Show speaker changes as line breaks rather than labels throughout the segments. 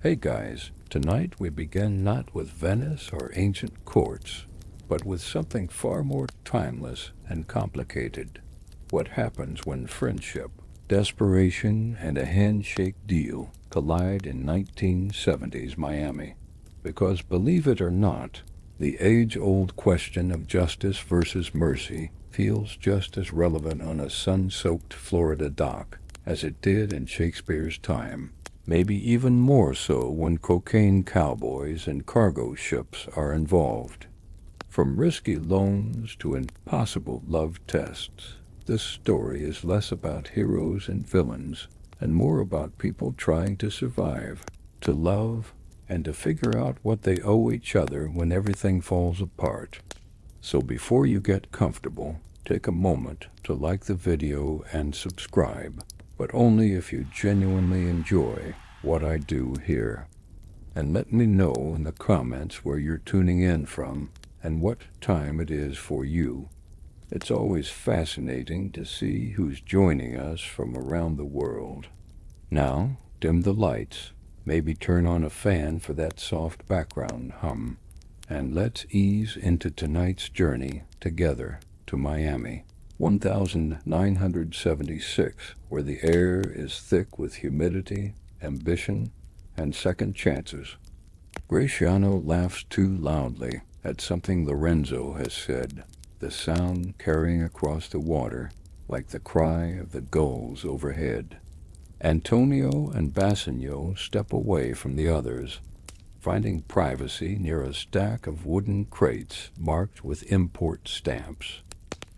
Hey guys, tonight we begin not with Venice or ancient courts, but with something far more timeless and complicated. What happens when friendship, desperation, and a handshake deal collide in 1970s Miami? Because believe it or not, the age-old question of justice versus mercy feels just as relevant on a sun-soaked Florida dock as it did in Shakespeare's time. Maybe even more so when cocaine cowboys and cargo ships are involved. From risky loans to impossible love tests, this story is less about heroes and villains and more about people trying to survive, to love, and to figure out what they owe each other when everything falls apart. So before you get comfortable, take a moment to like the video and subscribe, but only if you genuinely enjoy what I do here. And let me know in the comments where you're tuning in from and what time it is for you. It's always fascinating to see who's joining us from around the world. Now, dim the lights, maybe turn on a fan for that soft background hum, and let's ease into tonight's journey together to Miami. 1976, where the air is thick with humidity, ambition, and second chances. Graciano laughs too loudly at something Lorenzo has said, the sound carrying across the water like the cry of the gulls overhead. Antonio and Bassanio step away from the others, finding privacy near a stack of wooden crates marked with import stamps.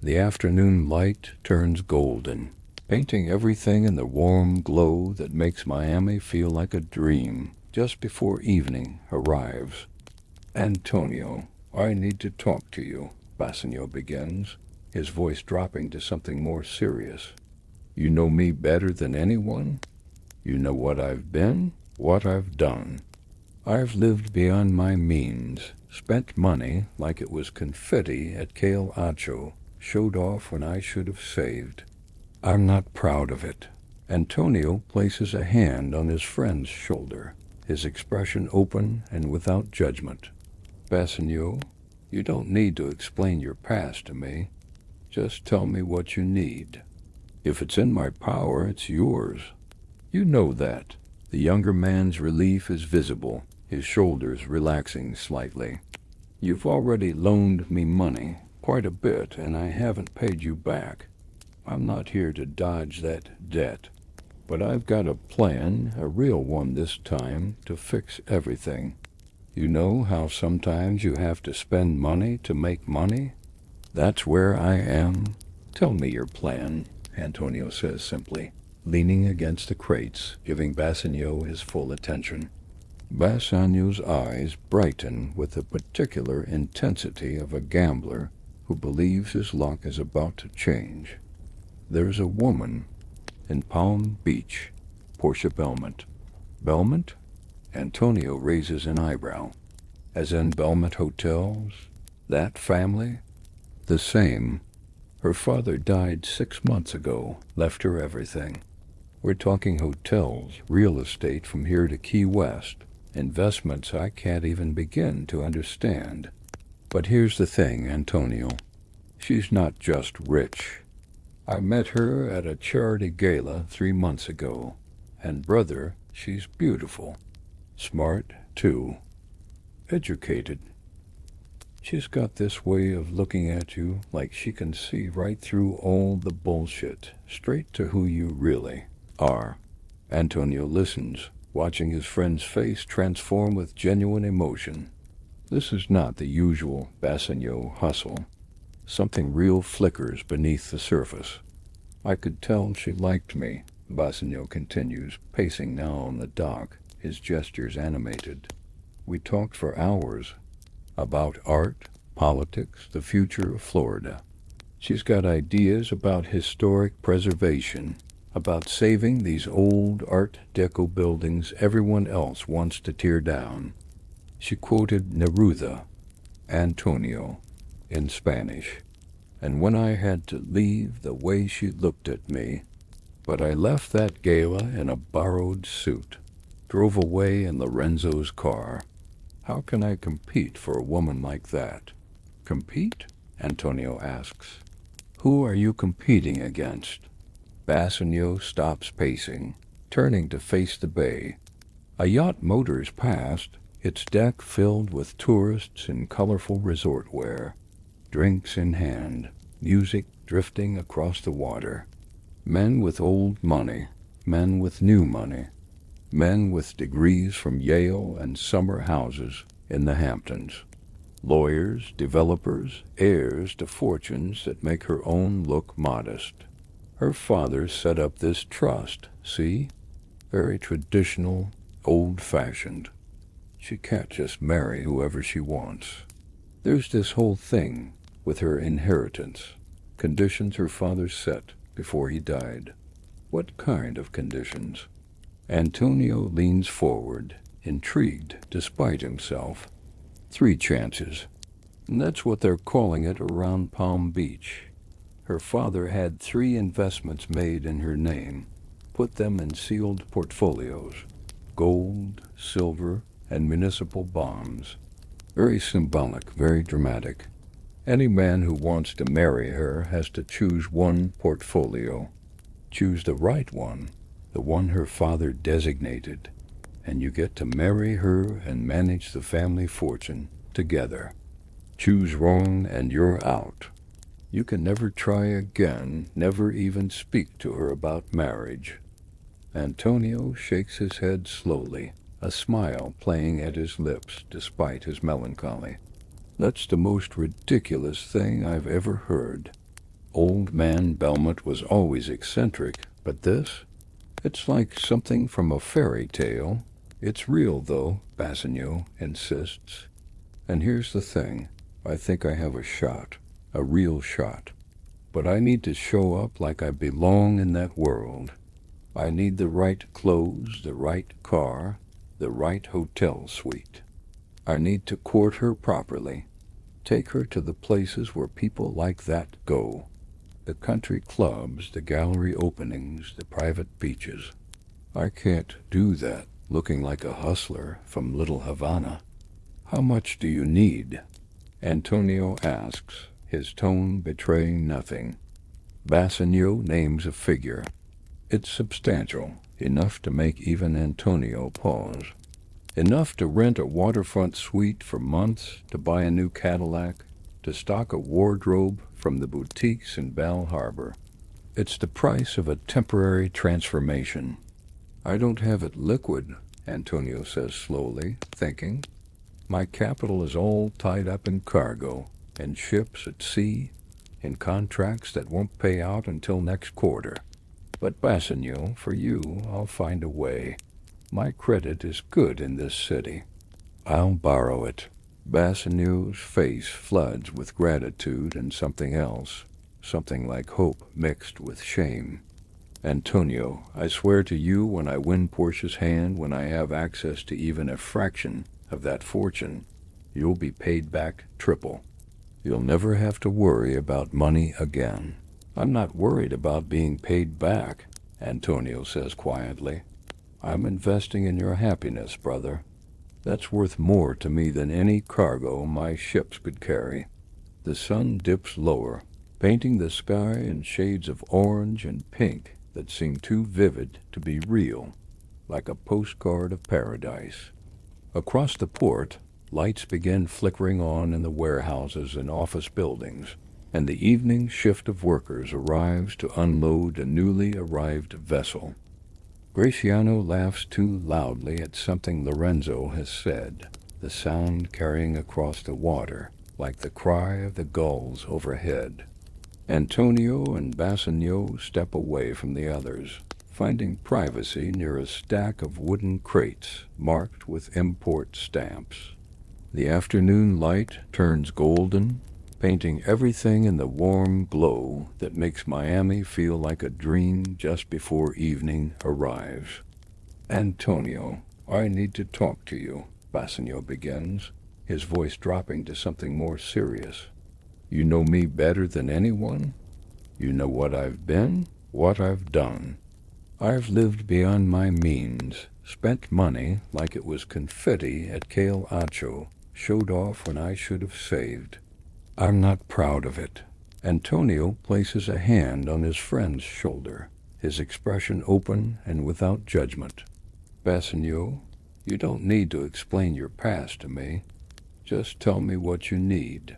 The afternoon light turns golden, painting everything in the warm glow that makes Miami feel like a dream just before evening arrives. Antonio, I need to talk to you, Bassanio begins, his voice dropping to something more serious. You know me better than anyone. You know what I've been, what I've done. I've lived beyond my means, spent money like it was confetti at Kale Acho, showed off when I should have saved. I'm not proud of it. Antonio places a hand on his friend's shoulder, his expression open and without judgment. Bassanio, you don't need to explain your past to me. Just tell me what you need. If it's in my power, it's yours. You know that. The younger man's relief is visible, his shoulders relaxing slightly. You've already loaned me money, quite a bit, and I haven't paid you back. I'm not here to dodge that debt. But I've got a plan, a real one this time, to fix everything. You know how sometimes you have to spend money to make money? That's where I am. Tell me your plan, Antonio says simply, leaning against the crates, giving Bassanio his full attention. Bassanio's eyes brighten with the particular intensity of a gambler who believes his luck is about to change. There's a woman in Palm Beach, Portia Belmont. Belmont? Antonio raises an eyebrow. As in Belmont Hotels? That family? The same. Her father died 6 months ago, left her everything. We're talking hotels, real estate from here to Key West, investments I can't even begin to understand. But here's the thing, Antonio. She's not just rich. I met her at a charity gala 3 months ago, and brother, she's beautiful. Smart, too. Educated. She's got this way of looking at you like she can see right through all the bullshit, straight to who you really are. Antonio listens, watching his friend's face transform with genuine emotion. This is not the usual Bassanio hustle. Something real flickers beneath the surface. I could tell she liked me, Bassanio continues, pacing now on the dock, his gestures animated. We talked for hours about art, politics, the future of Florida. She's got ideas about historic preservation, about saving these old Art Deco buildings everyone else wants to tear down. She quoted Neruda, Antonio, in Spanish, and when I had to leave, the way she looked at me, but I left that gala in a borrowed suit. drove away in Lorenzo's car. How can I compete for a woman like that? Compete? Antonio asks. Who are you competing against? Bassanio stops pacing, turning to face the bay. A yacht motors past, its deck filled with tourists in colorful resort wear, drinks in hand, music drifting across the water. Men with old money, men with new money, men with degrees from Yale and summer houses in the Hamptons. Lawyers, developers, heirs to fortunes that make her own look modest. Her father set up this trust, see? Very traditional, old-fashioned. She can't just marry whoever she wants. There's this whole thing with her inheritance, conditions her father set before he died. What kind of conditions? Antonio leans forward, intrigued despite himself. 3 chances. And that's what they're calling it around Palm Beach. Her father had 3 investments made in her name, put them in sealed portfolios, gold, silver, and municipal bonds. Very symbolic, very dramatic. Any man who wants to marry her has to choose one portfolio. Choose the right one, the one her father designated, and you get to marry her and manage the family fortune together. Choose wrong and you're out. You can never try again, never even speak to her about marriage. Antonio shakes his head slowly, a smile playing at his lips despite his melancholy. That's the most ridiculous thing I've ever heard. Old man Belmont was always eccentric, but this? It's like something from a fairy tale. It's real, though, Bassanio insists. And here's the thing. I think I have a shot. A real shot. But I need to show up like I belong in that world. I need the right clothes, the right car, the right hotel suite. I need to court her properly. Take her to the places where people like that go. The country clubs, the gallery openings, the private beaches. I can't do that looking like a hustler from Little Havana. How much do you need? Antonio asks, his tone betraying nothing. Bassanio names a figure. It's substantial, enough to make even Antonio pause. Enough to rent a waterfront suite for months, to buy a new Cadillac, to stock a wardrobe from the boutiques in Bal Harbor. It's the price of a temporary transformation. I don't have it liquid, Antonio says slowly, thinking. My capital is all tied up in cargo, in ships at sea, in contracts that won't pay out until next quarter. But Bassanio, for you, I'll find a way. My credit is good in this city. I'll borrow it. Bassanio's face floods with gratitude and something else, something like hope mixed with shame. Antonio, I swear to you when I win Portia's hand, when I have access to even a fraction of that fortune, you'll be paid back triple. You'll never have to worry about money again. I'm not worried about being paid back, Antonio says quietly. I'm investing in your happiness, brother. That's worth more to me than any cargo my ships could carry. The sun dips lower, painting the sky in shades of orange and pink that seem too vivid to be real, like a postcard of paradise. Across the port, lights begin flickering on in the warehouses and office buildings, and the evening shift of workers arrives to unload a newly arrived vessel. Graciano laughs too loudly at something Lorenzo has said, the sound carrying across the water, like the cry of the gulls overhead. Antonio and Bassanio step away from the others, finding privacy near a stack of wooden crates marked with import stamps. The afternoon light turns golden, painting everything in the warm glow that makes Miami feel like a dream just before evening arrives. Antonio, I need to talk to you, Bassanio begins, his voice dropping to something more serious. You know me better than anyone. You know what I've been, what I've done. I've lived beyond my means, Spent money like it was confetti at Kale Acho, showed off when I should have saved. I'm not proud of it. Antonio places a hand on his friend's shoulder, his expression open and without judgment. Bassanio, you don't need to explain your past to me. Just tell me what you need.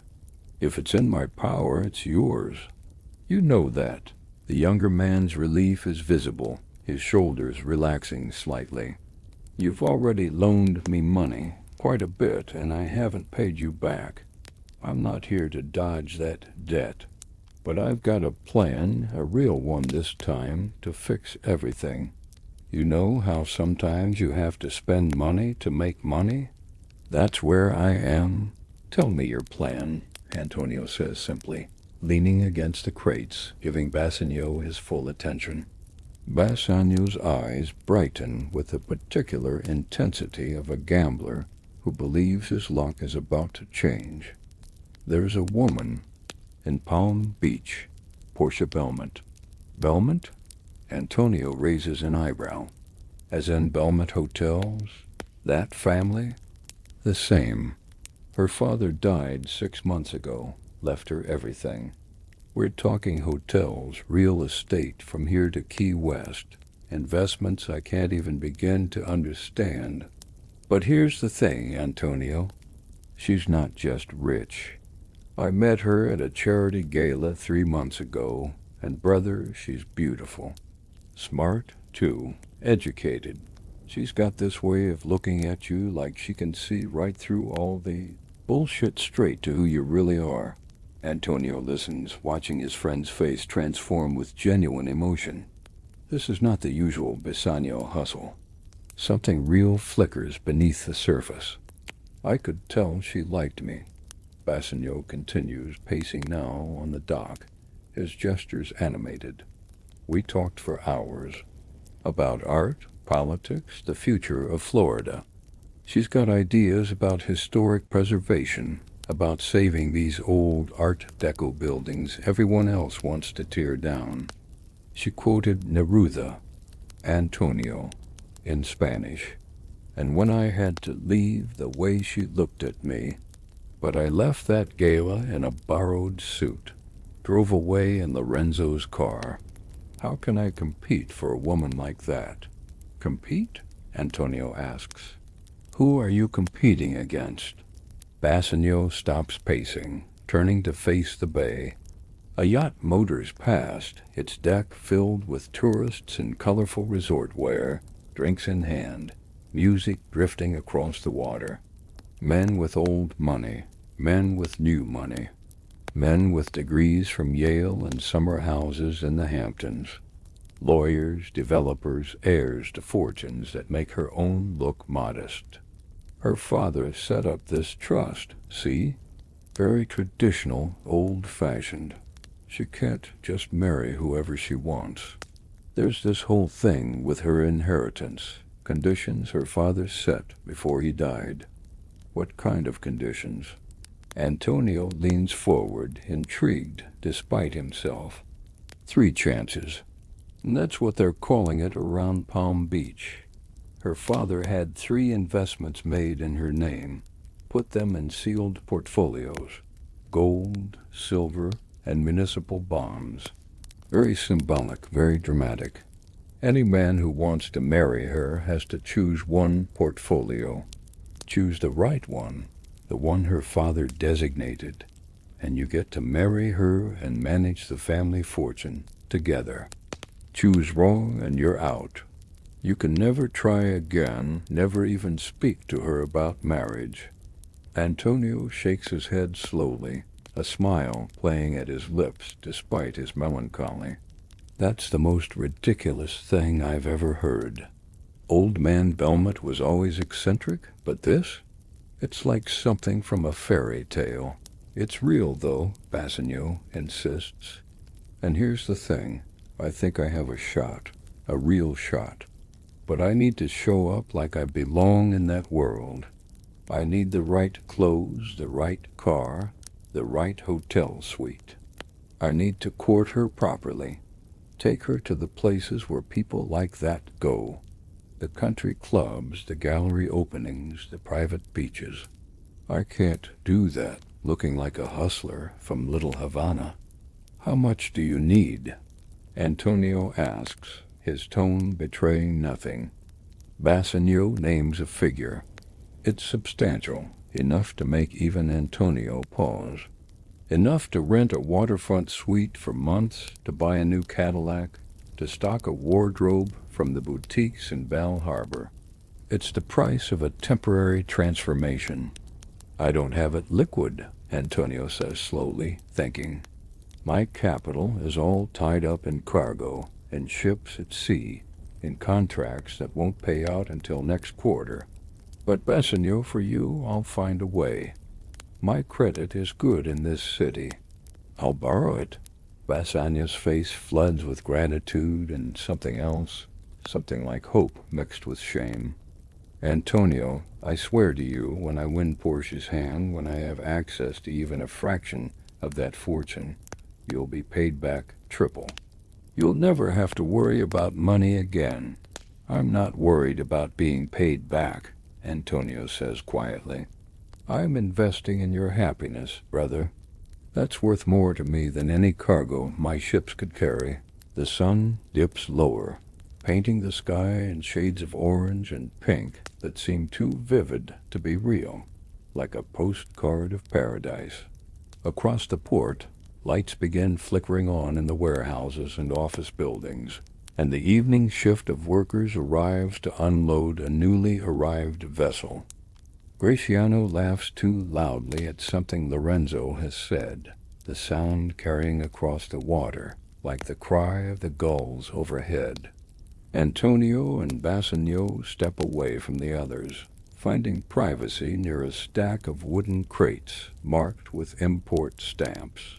If it's in my power, it's yours. You know that. The younger man's relief is visible, his shoulders relaxing slightly. You've already loaned me money, quite a bit, and I haven't paid you back. I'm not here to dodge that debt. But I've got a plan, a real one this time, to fix everything. You know how sometimes you have to spend money to make money? That's where I am. Tell me your plan, Antonio says simply, leaning against the crates, giving Bassanio his full attention. Bassanio's eyes brighten with the particular intensity of a gambler who believes his luck is about to change. There's a woman in Palm Beach, Portia Belmont. Belmont? Antonio raises an eyebrow. As in Belmont Hotels? That family? The same. Her father died 6 months ago, left her everything. We're talking hotels, real estate from here to Key West, investments I can't even begin to understand. But here's the thing, Antonio. She's not just rich. I met her at a charity gala 3 months ago, and brother, she's beautiful. Smart, too. Educated. She's got this way of looking at you like she can see right through all the bullshit straight to who you really are. Antonio listens, watching his friend's face transform with genuine emotion. This is not the usual Bassanio hustle. Something real flickers beneath the surface. I could tell she liked me. Bassanio continues, pacing now on the dock, his gestures animated. We talked for hours. About art, politics, the future of Florida. She's got ideas about historic preservation, about saving these old Art Deco buildings everyone else wants to tear down. She quoted Neruda, Antonio, in Spanish, and when I had to leave, the way she looked at me. But I left that gala in a borrowed suit, drove away in Lorenzo's car. How can I compete for a woman like that? Compete? Antonio asks. Who are you competing against? Bassanio stops pacing, turning to face the bay. A yacht motors past, its deck filled with tourists in colorful resort wear, drinks in hand, music drifting across the water. Men with old money, men with new money, men with degrees from Yale and summer houses in the Hamptons. Lawyers, developers, heirs to fortunes that make her own look modest. Her father set up this trust, see? Very traditional, old-fashioned. She can't just marry whoever she wants. There's this whole thing with her inheritance, conditions her father set before he died. What kind of conditions? Antonio leans forward, intrigued despite himself. 3 chances. And that's what they're calling it around Palm Beach. Her father had 3 investments made in her name, put them in sealed portfolios, gold, silver, and municipal bonds. Very symbolic, very dramatic. Any man who wants to marry her has to choose one portfolio. Choose the right one, the one her father designated, and you get to marry her and manage the family fortune together. Choose wrong and you're out. You can never try again, never even speak to her about marriage. Antonio shakes his head slowly, a smile playing at his lips despite his melancholy. That's the most ridiculous thing I've ever heard. Old man Belmont was always eccentric, but this? It's like something from a fairy tale. It's real, though, Bassanio insists. And here's the thing. I think I have a shot, a real shot. But I need to show up like I belong in that world. I need the right clothes, the right car, the right hotel suite. I need to court her properly. Take her to the places where people like that go. The country clubs, the gallery openings, the private beaches. I can't do that looking like a hustler from Little Havana. How much do you need? Antonio asks, his tone betraying nothing. Bassanio names a figure. It's substantial, enough to make even Antonio pause. Enough to rent a waterfront suite for months, to buy a new Cadillac, to stock a wardrobe from the boutiques in Bal Harbor. It's the price of a temporary transformation. I don't have it liquid, Antonio says slowly, thinking. My capital is all tied up in cargo, in ships at sea, in contracts that won't pay out until next quarter. But Bassanio, for you, I'll find a way. My credit is good in this city. I'll borrow it. Bassanio's face floods with gratitude and something else, something like hope mixed with shame. Antonio, I swear to you, when I win Portia's hand, when I have access to even a fraction of that fortune, you'll be paid back triple. You'll never have to worry about money again. I'm not worried about being paid back, Antonio says quietly. I'm investing in your happiness, brother. That's worth more to me than any cargo my ships could carry. The sun dips lower, painting the sky in shades of orange and pink that seem too vivid to be real, like a postcard of paradise. Across the port, lights begin flickering on in the warehouses and office buildings, and the evening shift of workers arrives to unload a newly arrived vessel. Graciano laughs too loudly at something Lorenzo has said, the sound carrying across the water, like the cry of the gulls overhead. Antonio and Bassanio step away from the others, finding privacy near a stack of wooden crates marked with import stamps.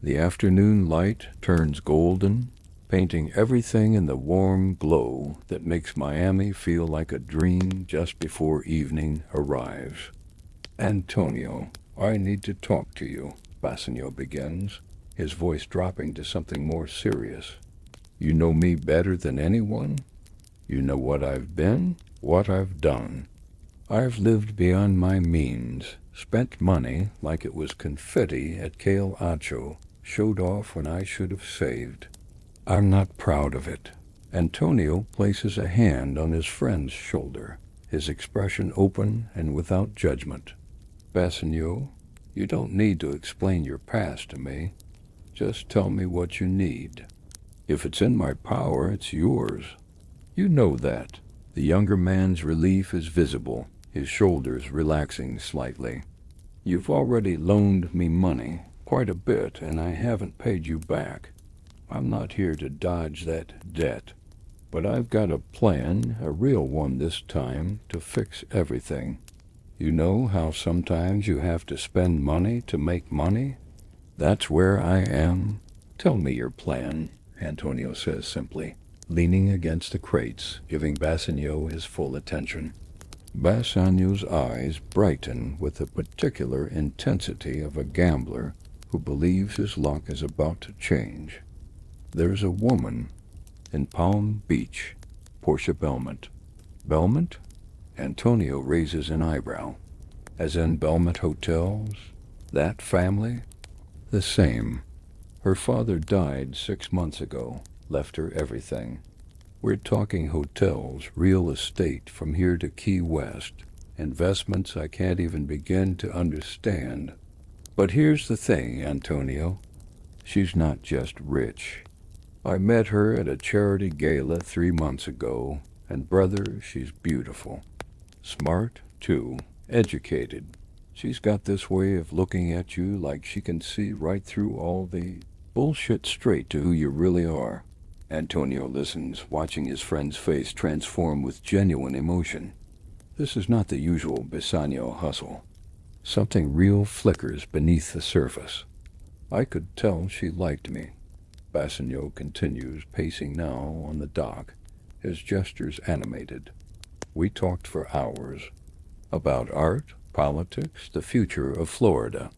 The afternoon light turns golden, painting everything in the warm glow that makes Miami feel like a dream just before evening arrives. Antonio, I need to talk to you, Bassanio begins, his voice dropping to something more serious. You know me better than anyone. You know what I've been, what I've done. I've lived beyond my means, spent money like it was confetti at Kale Acho, showed off when I should have saved. I'm not proud of it. Antonio places a hand on his friend's shoulder, his expression open and without judgment. Bassanio, you don't need to explain your past to me. Just tell me what you need. If it's in my power, it's yours. You know that. The younger man's relief is visible, his shoulders relaxing slightly. You've already loaned me money, quite a bit, and I haven't paid you back. I'm not here to dodge that debt, but I've got a plan, a real one this time, to fix everything. You know how sometimes you have to spend money to make money? That's where I am. Tell me your plan, Antonio says simply, leaning against the crates, giving Bassanio his full attention. Bassanio's eyes brighten with the particular intensity of a gambler who believes his luck is about to change. There's a woman in Palm Beach, Portia Belmont. Belmont? Antonio raises an eyebrow. As in Belmont Hotels? That family? The same. Her father died 6 months ago, left her everything. We're talking hotels, real estate from here to Key West, investments I can't even begin to understand. But here's the thing, Antonio. She's not just rich. I met her at a charity gala 3 months ago, and brother, she's beautiful. Smart, too. Educated. She's got this way of looking at you like she can see right through all the bullshit straight to who you really are. Antonio listens, watching his friend's face transform with genuine emotion. This is not the usual Bassanio hustle. Something real flickers beneath the surface. I could tell she liked me. Bassanio continues, pacing now on the dock, his gestures animated. We talked for hours. About art, politics, the future of Florida.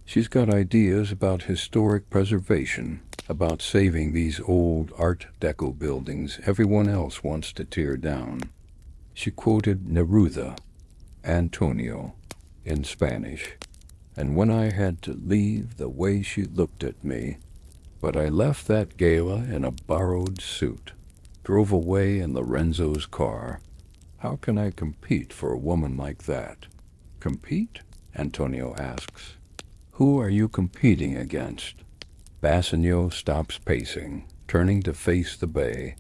She's got ideas about historic preservation, about saving these old Art Deco buildings everyone else wants to tear down. She quoted Neruda, Antonio, in Spanish, and when I had to leave, the way she looked at me. But I left that gala in a borrowed suit, drove away in Lorenzo's car. How can I compete for a woman like that? Compete? Antonio asks. Who are you competing against? Bassanio stops pacing, turning to face the bay.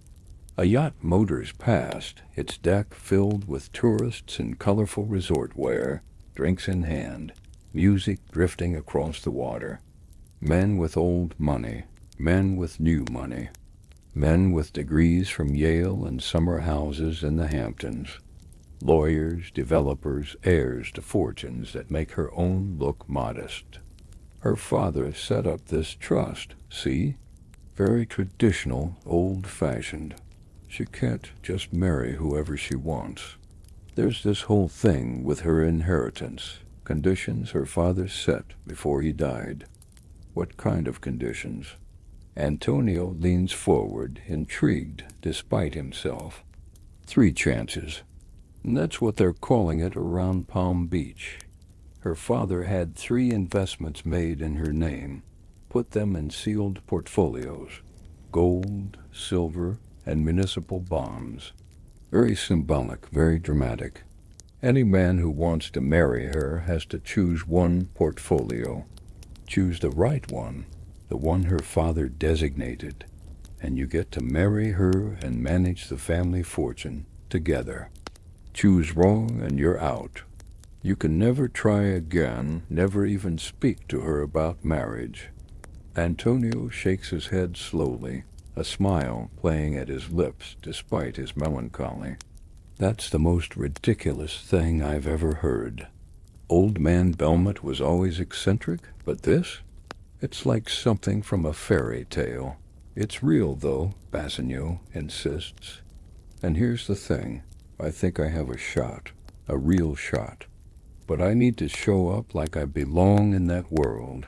A yacht motors past, its deck filled with tourists in colorful resort wear, drinks in hand, music drifting across the water. Men with old money, men with new money, men with degrees from Yale and summer houses in the Hamptons. Lawyers, developers, heirs to fortunes that make her own look modest. Her father set up this trust, see? Very traditional, old-fashioned. She can't just marry whoever she wants. There's this whole thing with her inheritance, conditions her father set before he died. What kind of conditions? Antonio leans forward, intrigued despite himself. 3 chances. And that's what they're calling it around Palm Beach. Her father had 3 investments made in her name, put them in sealed portfolios, gold, silver, and municipal bonds. Very symbolic, very dramatic. Any man who wants to marry her has to choose one portfolio. Choose the right one, the one her father designated, and you get to marry her and manage the family fortune together. Choose wrong and you're out. You can never try again, never even speak to her about marriage. Antonio shakes his head slowly, a smile playing at his lips despite his melancholy. That's the most ridiculous thing I've ever heard. Old man Belmont was always eccentric, but this? It's like something from a fairy tale. It's real, though, Bassanio insists. And here's the thing. I think I have a shot, a real shot. But I need to show up like I belong in that world.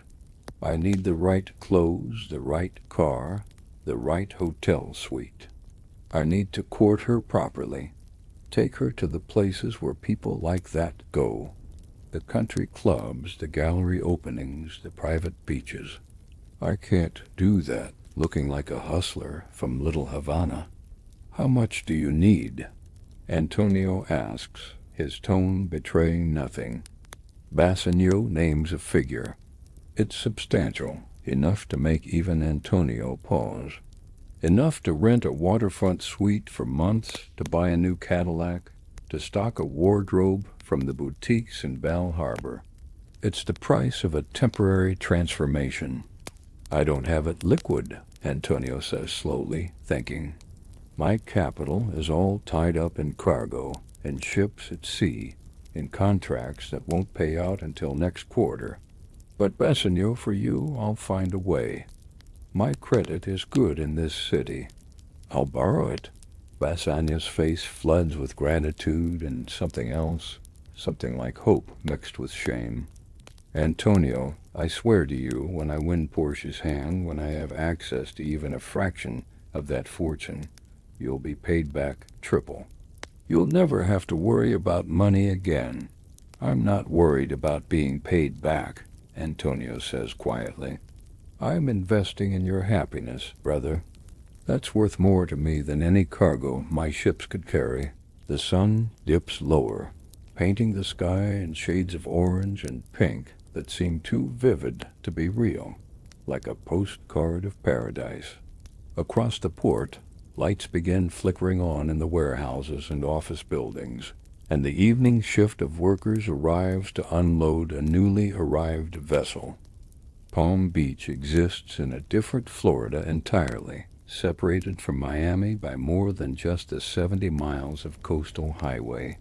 I need the right clothes, the right car, the right hotel suite. I need to court her properly, take her to the places where people like that go. The country clubs, the gallery openings, the private beaches. I can't do that looking like a hustler from Little Havana. How much do you need? Antonio asks, his tone betraying nothing. Bassanio names a figure. It's substantial, enough to make even Antonio pause. Enough to rent a waterfront suite for months, to buy a new Cadillac, to stock a wardrobe from the boutiques in Bal Harbor. It's the price of a temporary transformation. I don't have it liquid, Antonio says slowly, thinking. My capital is all tied up in cargo, in ships at sea, in contracts that won't pay out until next quarter. But Bassanio, for you, I'll find a way. My credit is good in this city. I'll borrow it. Bassanio's face floods with gratitude and something else, something like hope mixed with shame. Antonio, I swear to you, when I win Portia's hand, when I have access to even a fraction of that fortune, you'll be paid back triple. You'll never have to worry about money again. I'm not worried about being paid back, Antonio says quietly. I'm investing in your happiness, brother. That's worth more to me than any cargo my ships could carry. The sun dips lower, painting the sky in shades of orange and pink that seem too vivid to be real, like a postcard of paradise. Across the port, lights begin flickering on in the warehouses and office buildings, and the evening shift of workers arrives to unload a newly arrived vessel. Palm Beach exists in a different Florida entirely, separated from Miami by more than just the 70 miles of coastal highway.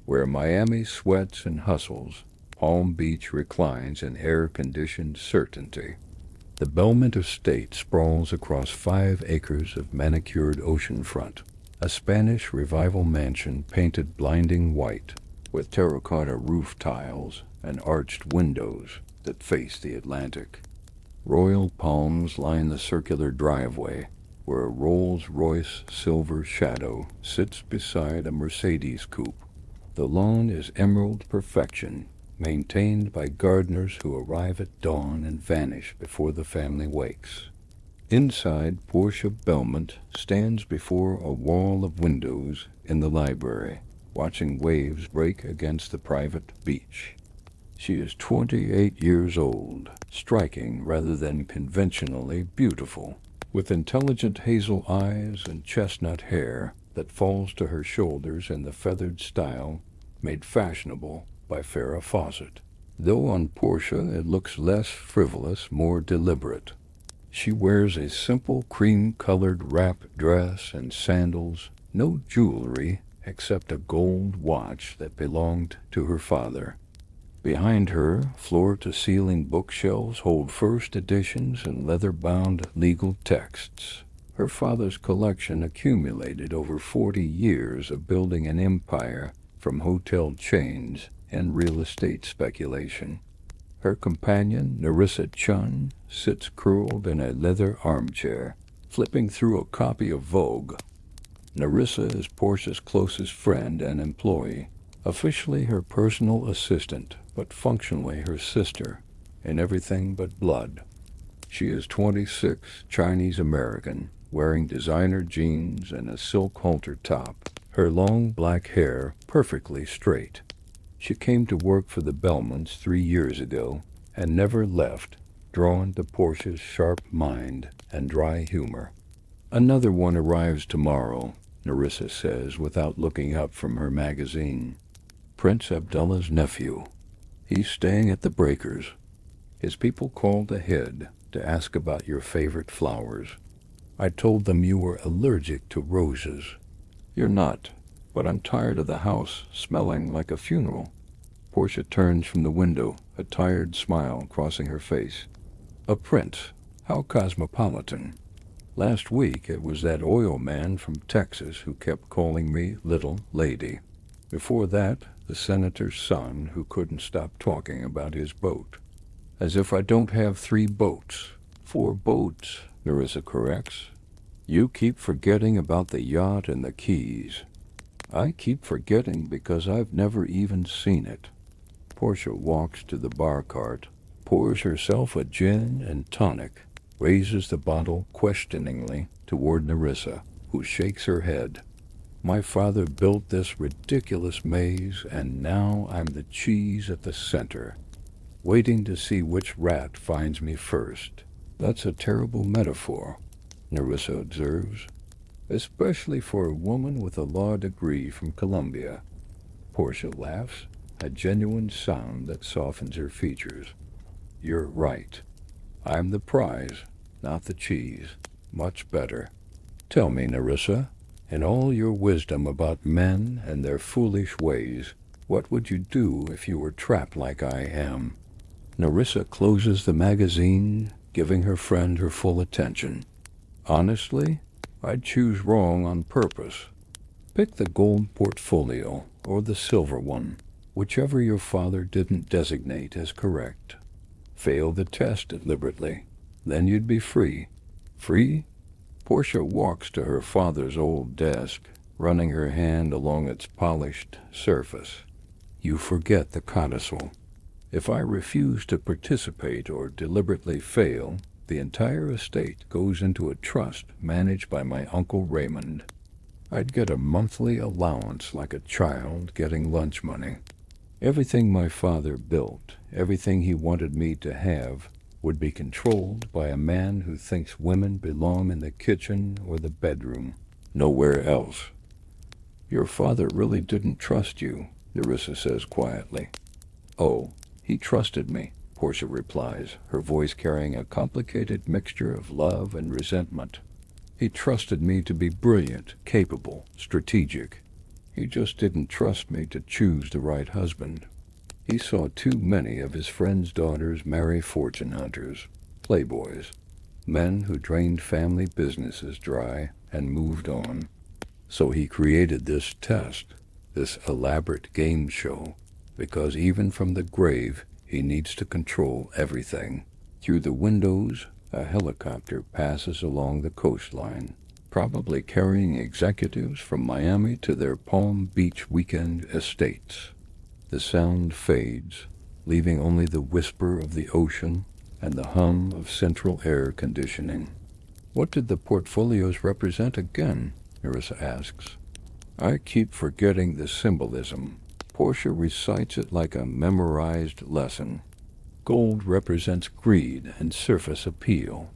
Where Miami sweats and hustles, Palm Beach reclines in air-conditioned certainty. The Belmont estate sprawls across 5 acres of manicured oceanfront, a Spanish Revival mansion painted blinding white, with terracotta roof tiles and arched windows that face the Atlantic. Royal palms line the circular driveway, where a Rolls-Royce silver shadow sits beside a Mercedes coupe. The lawn is emerald perfection, maintained by gardeners who arrive at dawn and vanish before the family wakes. Inside, Portia Belmont stands before a wall of windows in the library, watching waves break against the private beach. She is 28 years old, striking rather than conventionally beautiful, with intelligent hazel eyes and chestnut hair that falls to her shoulders in the feathered style made fashionable by Farrah Fawcett. Though on Portia it looks less frivolous, more deliberate. She wears a simple cream-colored wrap dress and sandals, no jewelry except a gold watch that belonged to her father. Behind her, floor-to-ceiling bookshelves hold first editions and leather-bound legal texts. Her father's collection accumulated over 40 years of building an empire from hotel chains and real estate speculation. Her companion, Nerissa Chun, sits curled in a leather armchair, flipping through a copy of Vogue. Nerissa is Portia's closest friend and employee, officially her personal assistant, but functionally her sister, in everything but blood. She is 26, Chinese-American, wearing designer jeans and a silk halter top, her long black hair perfectly straight. She came to work for the Belmonts 3 years ago and never left, drawn to Portia's sharp mind and dry humor. Another one arrives tomorrow, Nerissa says without looking up from her magazine. Prince Abdullah's nephew. He's staying at the Breakers. His people called ahead to ask about your favorite flowers. I told them you were allergic to roses. You're not, but I'm tired of the house smelling like a funeral. Portia turns from the window, a tired smile crossing her face. A prince? How cosmopolitan. Last week it was that oil man from Texas who kept calling me little lady. Before that, the senator's son who couldn't stop talking about his boat. As if I don't have 3 boats. 4 boats, Nerissa corrects. You keep forgetting about the yacht and the keys. I keep forgetting because I've never even seen it. Portia walks to the bar cart, pours herself a gin and tonic, raises the bottle questioningly toward Nerissa, who shakes her head. My father built this ridiculous maze, and now I'm the cheese at the center, waiting to see which rat finds me first. That's a terrible metaphor, Nerissa observes, especially for a woman with a law degree from Columbia. Portia laughs, a genuine sound that softens her features. You're right. I'm the prize, not the cheese. Much better. Tell me, Nerissa, in all your wisdom about men and their foolish ways, what would you do if you were trapped like I am? Nerissa closes the magazine, giving her friend her full attention. Honestly, I'd choose wrong on purpose. Pick the gold portfolio or the silver one, whichever your father didn't designate as correct. Fail the test deliberately, then you'd be free. Free? Portia walks to her father's old desk, running her hand along its polished surface. You forget the codicil. If I refuse to participate or deliberately fail, the entire estate goes into a trust managed by my Uncle Raymond. I'd get a monthly allowance like a child getting lunch money. Everything my father built, everything he wanted me to have, would be controlled by a man who thinks women belong in the kitchen or the bedroom, nowhere else. Your father really didn't trust you, Nerissa says quietly. Oh, he trusted me, Portia replies, her voice carrying a complicated mixture of love and resentment. He trusted me to be brilliant, capable, strategic. He just didn't trust me to choose the right husband. He saw too many of his friends' daughters marry fortune hunters, playboys, men who drained family businesses dry and moved on. So he created this test, this elaborate game show, because even from the grave he needs to control everything. Through the windows, A helicopter passes along the coastline, probably carrying executives from Miami to their Palm Beach weekend estates. The sound fades, leaving only the whisper of the ocean and the hum of central air conditioning. What did the portfolios represent again? Nerissa asks. I keep forgetting the symbolism. Portia recites it like a memorized lesson. Gold represents greed and surface appeal.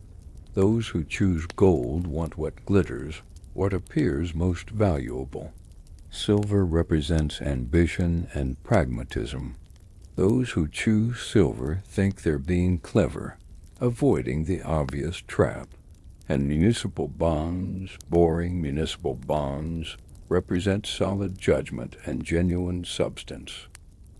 Those who choose gold want what glitters, what appears most valuable. Silver represents ambition and pragmatism. Those who choose silver think they're being clever, avoiding the obvious trap. And municipal bonds, boring municipal bonds, represent solid judgment and genuine substance.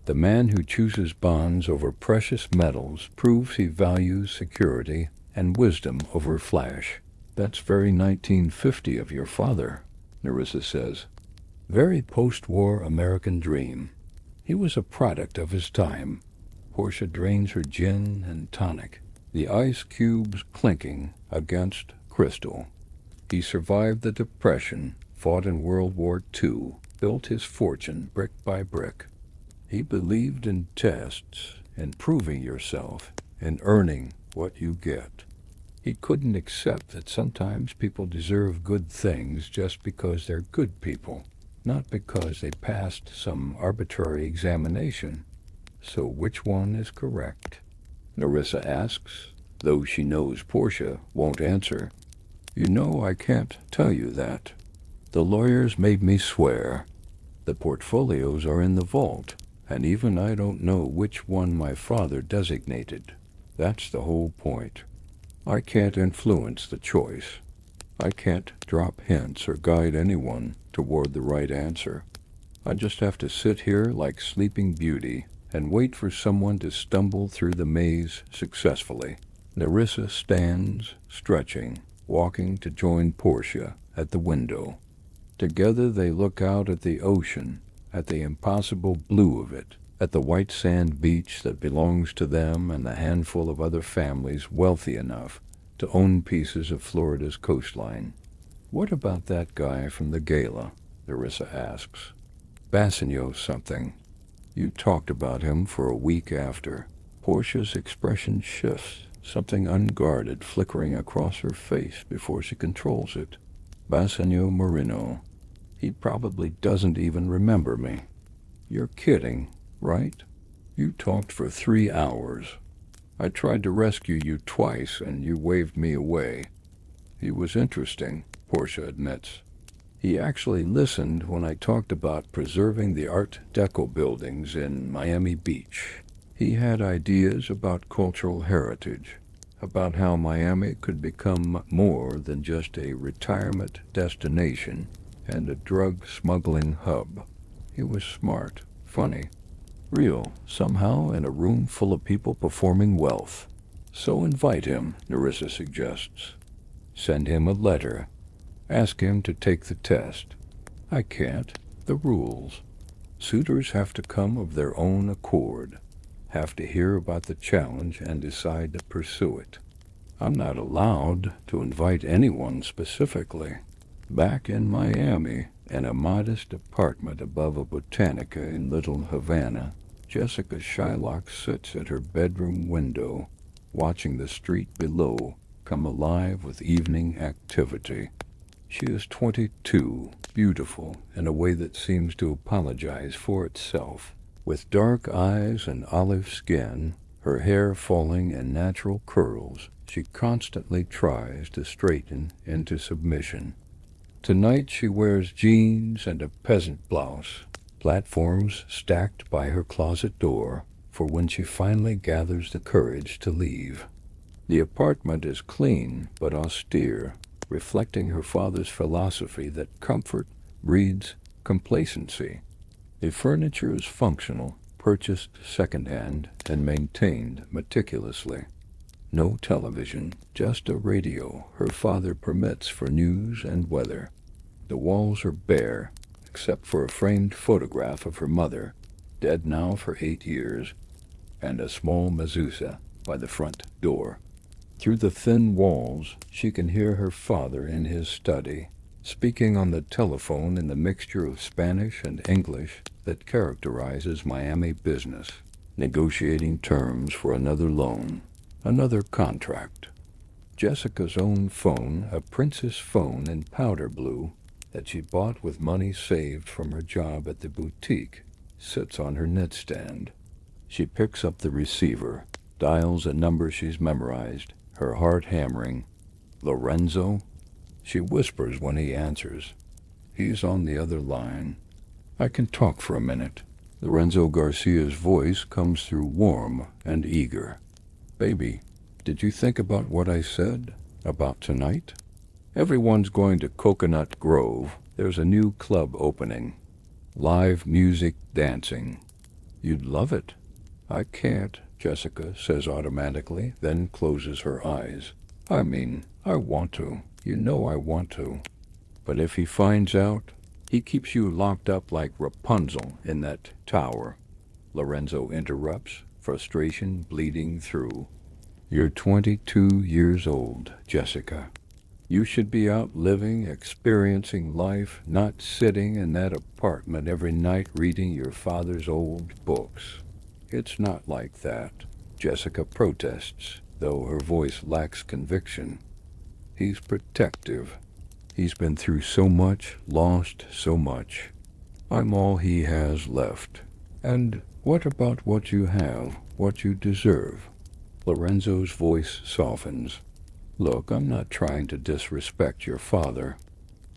The man who chooses bonds over precious metals proves he values security and wisdom over flash. That's very 1950 of your father, Nerissa says. Very post-war American dream. He was a product of his time. Portia drains her gin and tonic, the ice cubes clinking against crystal. He survived the Depression, fought in World War II, built his fortune brick by brick. He believed in tests, in proving yourself, in earning what you get. He couldn't accept that sometimes people deserve good things just because they're good people, not because they passed some arbitrary examination. So which one is correct? Nerissa asks, though she knows Portia won't answer. You know I can't tell you that. The lawyers made me swear. The portfolios are in the vault, and even I don't know which one my father designated. That's the whole point. I can't influence the choice. I can't drop hints or guide anyone toward the right answer. I just have to sit here like Sleeping Beauty and wait for someone to stumble through the maze successfully. Nerissa stands, stretching, walking to join Portia at the window. Together they look out at the ocean, at the impossible blue of it, at the white sand beach that belongs to them and a handful of other families wealthy enough to own pieces of Florida's coastline. What about that guy from the gala? Nerissa asks. Bassanio something. You talked about him for a week after. Portia's expression shifts, something unguarded flickering across her face before she controls it. Bassanio Marino. He probably doesn't even remember me. You're kidding, right? You talked for 3 hours. I tried to rescue you twice and you waved me away. He was interesting, Portia admits. He actually listened when I talked about preserving the Art Deco buildings in Miami Beach. He had ideas about cultural heritage, about how Miami could become more than just a retirement destination and a drug smuggling hub. He was smart, funny, real, somehow in a room full of people performing wealth. So invite him, Nerissa suggests. Send him a letter. Ask him to take the test. I can't. The rules. Suitors have to come of their own accord, have to hear about the challenge and decide to pursue it. I'm not allowed to invite anyone specifically. Back in Miami, in a modest apartment above a botanica in Little Havana, Jessica Shylock sits at her bedroom window, watching the street below come alive with evening activity. She is 22, beautiful in a way that seems to apologize for itself. With dark eyes and olive skin, her hair falling in natural curls, she constantly tries to straighten into submission. Tonight she wears jeans and a peasant blouse, platforms stacked by her closet door for when she finally gathers the courage to leave. The apartment is clean but austere, reflecting her father's philosophy that comfort breeds complacency. The furniture is functional, purchased second-hand, and maintained meticulously. No television, just a radio her father permits for news and weather. The walls are bare, except for a framed photograph of her mother, dead now for 8 years, and a small mezuzah by the front door. Through the thin walls, she can hear her father in his study, speaking on the telephone in the mixture of Spanish and English that characterizes Miami business, negotiating terms for another loan, another contract. Jessica's own phone, a Princess phone in powder blue that she bought with money saved from her job at the boutique, sits on her nightstand. She picks up the receiver, dials a number she's memorized, her heart hammering. Lorenzo? She whispers when he answers. He's on the other line. I can talk for a minute. Lorenzo Garcia's voice comes through warm and eager. Baby, did you think about what I said about tonight? Everyone's going to Coconut Grove. There's a new club opening. Live music, dancing. You'd love it. I can't, Jessica says automatically, then closes her eyes. I mean, I want to. You know I want to. But if he finds out, he keeps you locked up like Rapunzel in that tower. Lorenzo interrupts, frustration bleeding through. You're 22 years old, Jessica. You should be out living, experiencing life, not sitting in that apartment every night reading your father's old books. It's not like that, Jessica protests, though her voice lacks conviction. He's protective. He's been through so much, lost so much. I'm all he has left. And what about what you have, what you deserve? Lorenzo's voice softens. Look, I'm not trying to disrespect your father.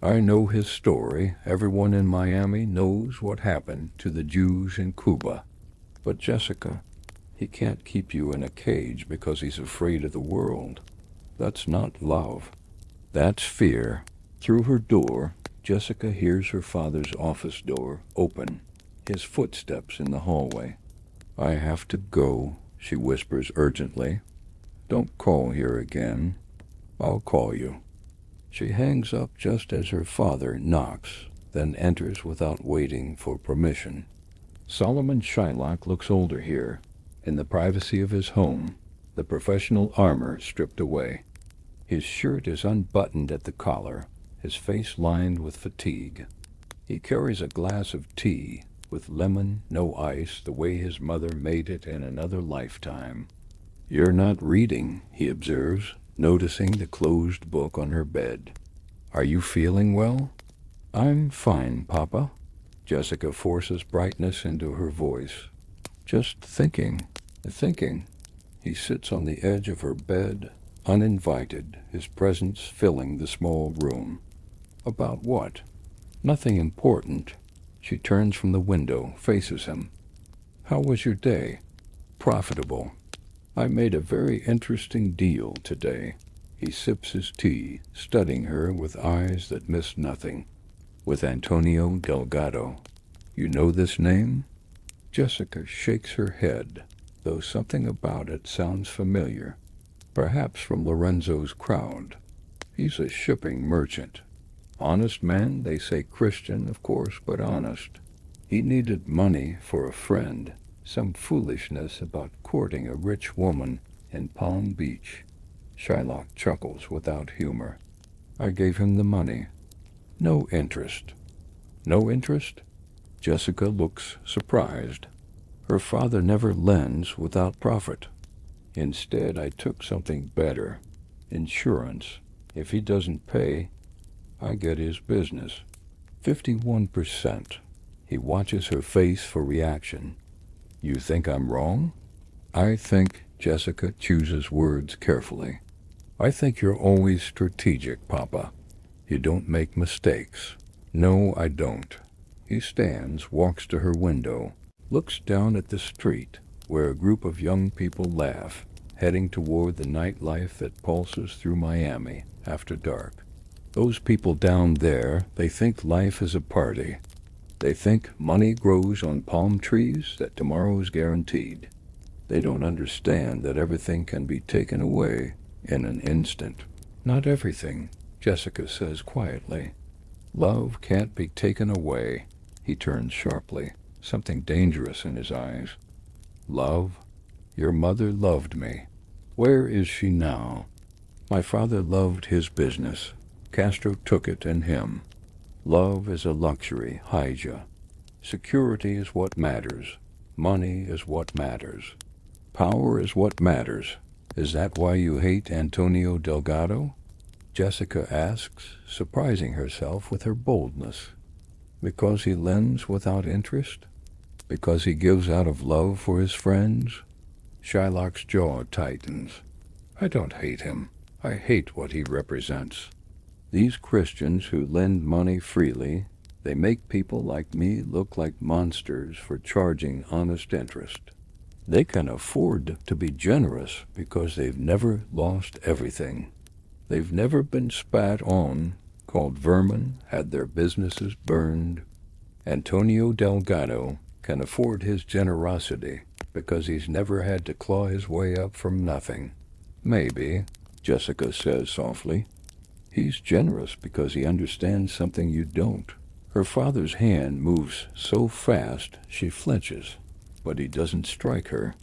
I know his story. Everyone in Miami knows what happened to the Jews in Cuba. But Jessica, he can't keep you in a cage because he's afraid of the world. That's not love. That's fear. Through her door, Jessica hears her father's office door open, his footsteps in the hallway. I have to go, she whispers urgently. Don't call here again. I'll call you. She hangs up just as her father knocks, then enters without waiting for permission. Solomon Shylock looks older here, in the privacy of his home, the professional armor stripped away. His shirt is unbuttoned at the collar, his face lined with fatigue. He carries a glass of tea, with lemon, no ice, the way his mother made it in another lifetime. You're not reading, he observes, noticing the closed book on her bed. Are you feeling well? I'm fine, Papa. Jessica forces brightness into her voice. Just thinking. He sits on the edge of her bed, uninvited, his presence filling the small room. About what? Nothing important. She turns from the window, faces him. How was your day? Profitable. I made a very interesting deal today. He sips his tea, studying her with eyes that miss nothing. With Antonio Delgado. You know this name? Jessica shakes her head, though something about it sounds familiar. Perhaps from Lorenzo's crowd. He's a shipping merchant. Honest man, they say Christian, of course, but honest. He needed money for a friend. Some foolishness about courting a rich woman in Palm Beach. Shylock chuckles without humor. I gave him the money. No interest. No interest? Jessica looks surprised. Her father never lends without profit. Instead, I took something better. Insurance. If he doesn't pay, I get his business. 51%. He watches her face for reaction. You think I'm wrong? I think, Jessica chooses words carefully. I think you're always strategic, Papa. You don't make mistakes. No, I don't. He stands, walks to her window, looks down at the street, where a group of young people laugh, heading toward the nightlife that pulses through Miami after dark. Those people down there, they think life is a party. They think money grows on palm trees, that tomorrow is guaranteed. They don't understand that everything can be taken away in an instant. Not everything, Jessica says quietly. Love can't be taken away. He turns sharply, something dangerous in his eyes. Love? Your mother loved me. Where is she now? My father loved his business. Castro took it and him. Love is a luxury, Hija. Security is what matters. Money is what matters. Power is what matters. Is that why you hate Antonio Delgado? Jessica asks, surprising herself with her boldness. Because he lends without interest? Because he gives out of love for his friends? Shylock's jaw tightens. I don't hate him. I hate what he represents. These Christians who lend money freely, they make people like me look like monsters for charging honest interest. They can afford to be generous because they've never lost everything. They've never been spat on, called vermin, had their businesses burned. Antonio Delgado can afford his generosity because he's never had to claw his way up from nothing. Maybe, Jessica says softly. He's generous because he understands something you don't. Her father's hand moves so fast she flinches, but he doesn't strike her.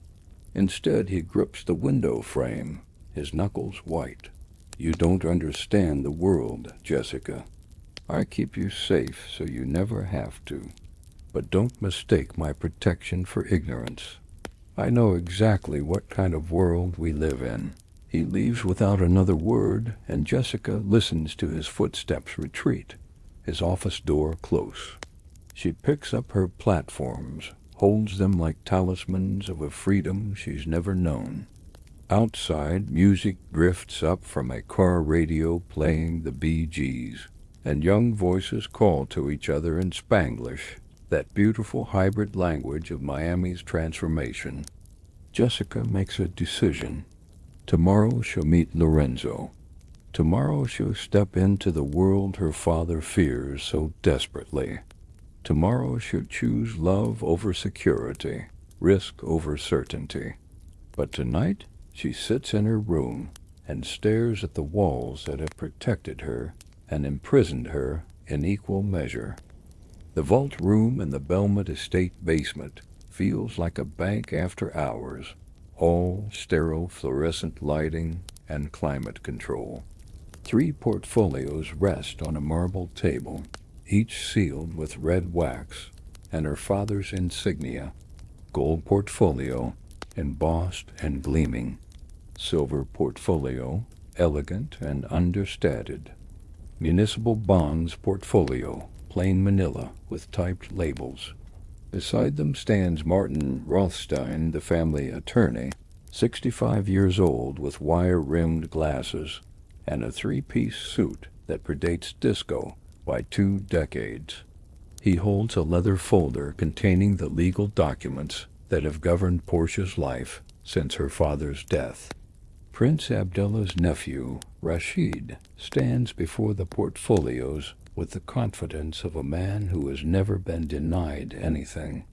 Instead, he grips the window frame, his knuckles white. You don't understand the world, Jessica. I keep you safe so you never have to. But don't mistake my protection for ignorance. I know exactly what kind of world we live in. He leaves without another word, and Jessica listens to his footsteps retreat, his office door close. She picks up her platforms, holds them like talismans of a freedom she's never known. Outside, music drifts up from a car radio playing the Bee Gees, and young voices call to each other in Spanglish, that beautiful hybrid language of Miami's transformation. Jessica makes a decision. Tomorrow she'll meet Lorenzo. Tomorrow she'll step into the world her father fears so desperately. Tomorrow she'll choose love over security, risk over certainty. But tonight she sits in her room and stares at the walls that have protected her and imprisoned her in equal measure. The vault room in the Belmont Estate basement feels like a bank after hours, all sterile fluorescent lighting and climate control. 3 portfolios rest on a marble table, each sealed with red wax, and her father's insignia, gold portfolio, embossed and gleaming, silver portfolio, elegant and understated, municipal bonds portfolio, plain manila with typed labels. Beside them stands Martin Rothstein, the family attorney, 65 years old with wire-rimmed glasses and a 3-piece suit that predates disco by 2 decades. He holds a leather folder containing the legal documents that have governed Portia's life since her father's death. Prince Abdullah's nephew, Rashid, stands before the portfolios with the confidence of a man who has never been denied anything.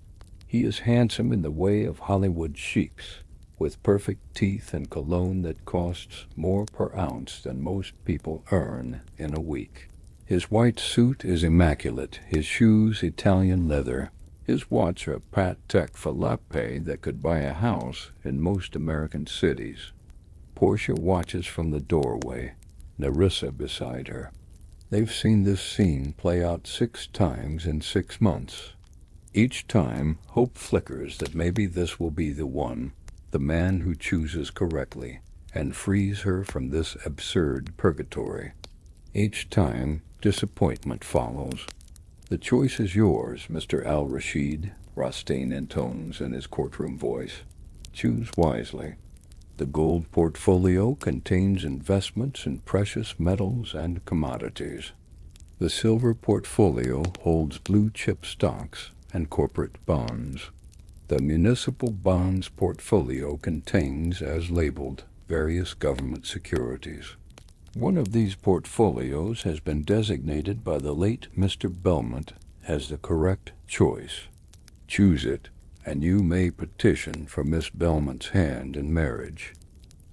He is handsome in the way of Hollywood sheiks, with perfect teeth and cologne that costs more per ounce than most people earn in a week. His white suit is immaculate, his shoes Italian leather, his watch a Patek Philippe that could buy a house in most American cities. Portia watches from the doorway, Nerissa beside her. They've seen this scene play out 6 times in 6 months. Each time, hope flickers that maybe this will be the one, the man who chooses correctly, and frees her from this absurd purgatory. Each time, disappointment follows. The choice is yours, Mr. Al-Rashid, Rothstein intones in his courtroom voice. Choose wisely. The gold portfolio contains investments in precious metals and commodities. The silver portfolio holds blue-chip stocks and corporate bonds. The municipal bonds portfolio contains, as labeled, various government securities. One of these portfolios has been designated by the late Mr. Belmont as the correct choice. Choose it, and you may petition for Miss Belmont's hand in marriage.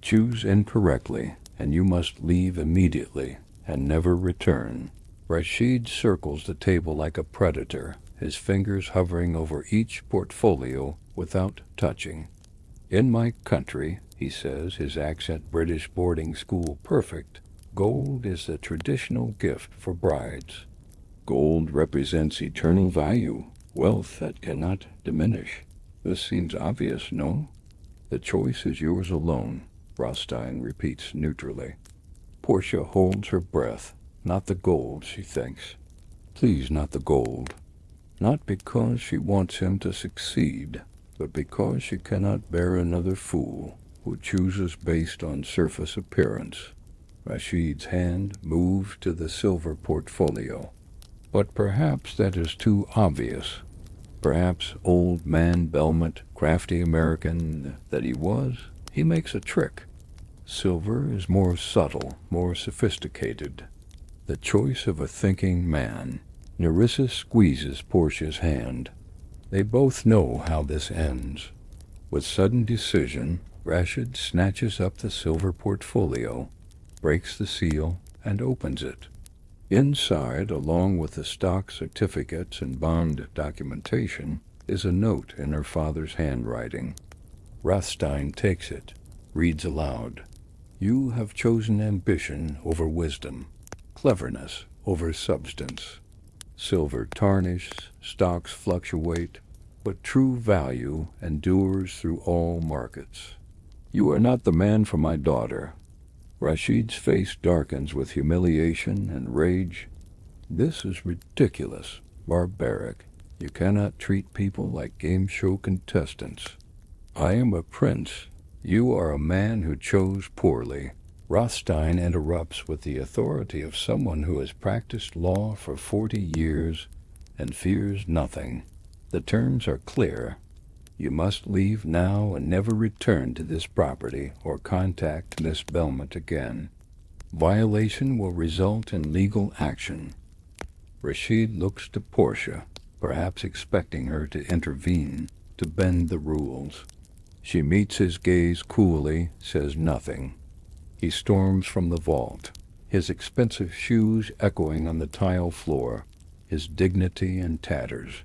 Choose incorrectly, and you must leave immediately and never return. Rashid circles the table like a predator, his fingers hovering over each portfolio without touching. In my country, he says, his accent British boarding school perfect. Gold is the traditional gift for brides. Gold represents eternal value, wealth that cannot diminish. This seems obvious, no? The choice is yours alone, Rothstein repeats neutrally. Portia holds her breath. Not the gold, she thinks. Please, not the gold. Not because she wants him to succeed, but because she cannot bear another fool who chooses based on surface appearance. Rashid's hand moves to the silver portfolio. But perhaps that is too obvious. Perhaps old man Belmont, crafty American that he was, he makes a trick. Silver is more subtle, more sophisticated. The choice of a thinking man. Nerissa squeezes Portia's hand. They both know how this ends. With sudden decision, Rashid snatches up the silver portfolio, breaks the seal, and opens it. Inside, along with the stock certificates and bond documentation, is a note in her father's handwriting. Rothstein takes it, reads aloud. You have chosen ambition over wisdom, cleverness over substance. Silver tarnishes, stocks fluctuate, but true value endures through all markets. You are not the man for my daughter. Rashid's face darkens with humiliation and rage. This is ridiculous, barbaric. You cannot treat people like game show contestants. I am a prince. You are a man who chose poorly. Rothstein interrupts with the authority of someone who has practiced law for 40 years and fears nothing. The terms are clear. You must leave now and never return to this property or contact Miss Belmont again. Violation will result in legal action. Rashid looks to Portia, perhaps expecting her to intervene, to bend the rules. She meets his gaze coolly, says nothing. He storms from the vault, his expensive shoes echoing on the tile floor, his dignity in tatters.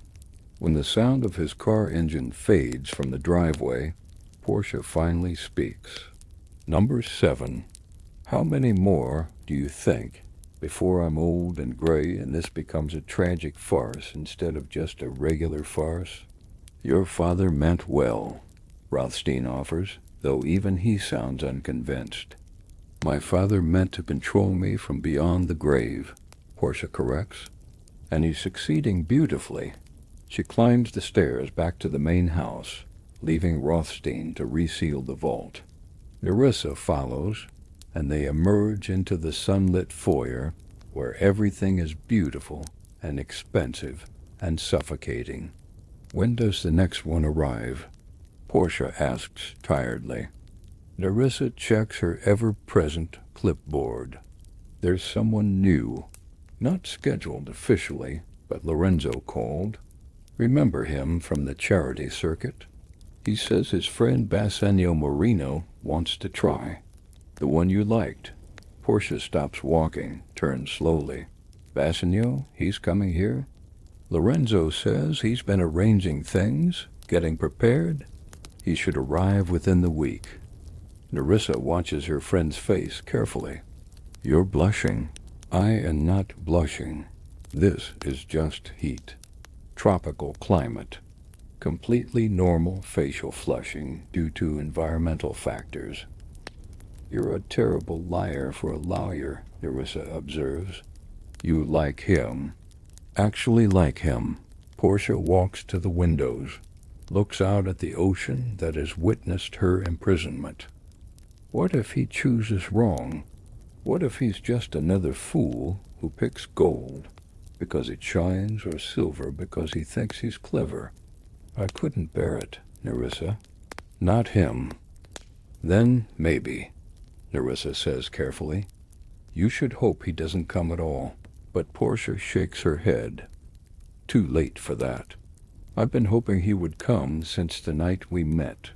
When the sound of his car engine fades from the driveway, Portia finally speaks. Number 7. How many more do you think before I'm old and gray and this becomes a tragic farce instead of just a regular farce? Your father meant well, Rothstein offers, though even he sounds unconvinced. My father meant to control me from beyond the grave, Portia corrects, and he's succeeding beautifully. She climbs the stairs back to the main house, leaving Rothstein to reseal the vault. Nerissa follows, and they emerge into the sunlit foyer where everything is beautiful and expensive and suffocating. When does the next one arrive? Portia asks tiredly. Nerissa checks her ever-present clipboard. There's someone new, not scheduled officially, but Lorenzo called. Remember him from the charity circuit? He says his friend Bassanio Marino wants to try. The one you liked. Portia stops walking, turns slowly. Bassanio, he's coming here? Lorenzo says he's been arranging things, getting prepared. He should arrive within the week. Nerissa watches her friend's face carefully. You're blushing. I am not blushing. This is just heat. Tropical climate. Completely normal facial flushing due to environmental factors. You're a terrible liar for a lawyer, Nerissa observes. You like him. Actually like him. Portia walks to the windows, looks out at the ocean that has witnessed her imprisonment. What if he chooses wrong? What if he's just another fool who picks gold because it shines or silver because he thinks he's clever? I couldn't bear it, Nerissa. Not him. Then maybe, Nerissa says carefully. You should hope he doesn't come at all. But Portia shakes her head. Too late for that. I've been hoping he would come since the night we met.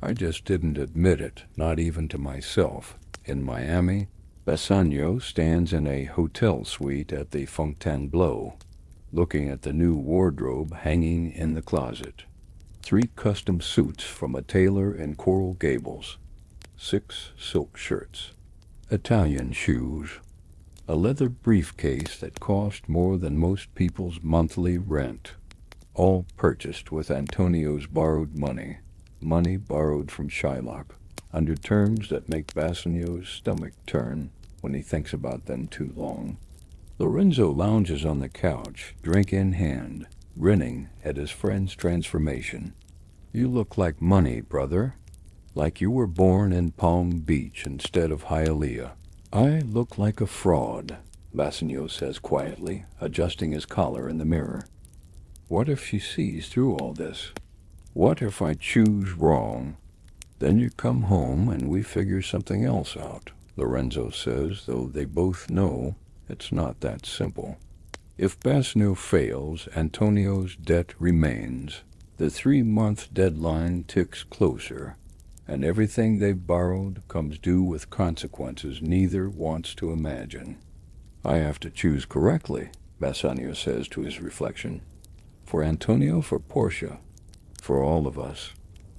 I just didn't admit it, not even to myself. In Miami, Bassanio stands in a hotel suite at the Fontainebleau, looking at the new wardrobe hanging in the closet. 3 custom suits from a tailor in Coral Gables. 6 silk shirts, Italian shoes, a leather briefcase that cost more than most people's monthly rent, all purchased with Antonio's borrowed money, money borrowed from Shylock, under terms that make Bassanio's stomach turn when he thinks about them too long. Lorenzo lounges on the couch, drink in hand, grinning at his friend's transformation. "You look like money, brother. Like you were born in Palm Beach instead of Hialeah." "I look like a fraud," Bassanio says quietly, adjusting his collar in the mirror. "What if she sees through all this? What if I choose wrong? Then you come home and we figure something else out," Lorenzo says, though they both know it's not that simple. If Bassanio fails, Antonio's debt remains. The 3-month deadline ticks closer, and everything they've borrowed comes due with consequences neither wants to imagine. "I have to choose correctly," Bassanio says to his reflection. "For Antonio, for Portia, for all of us."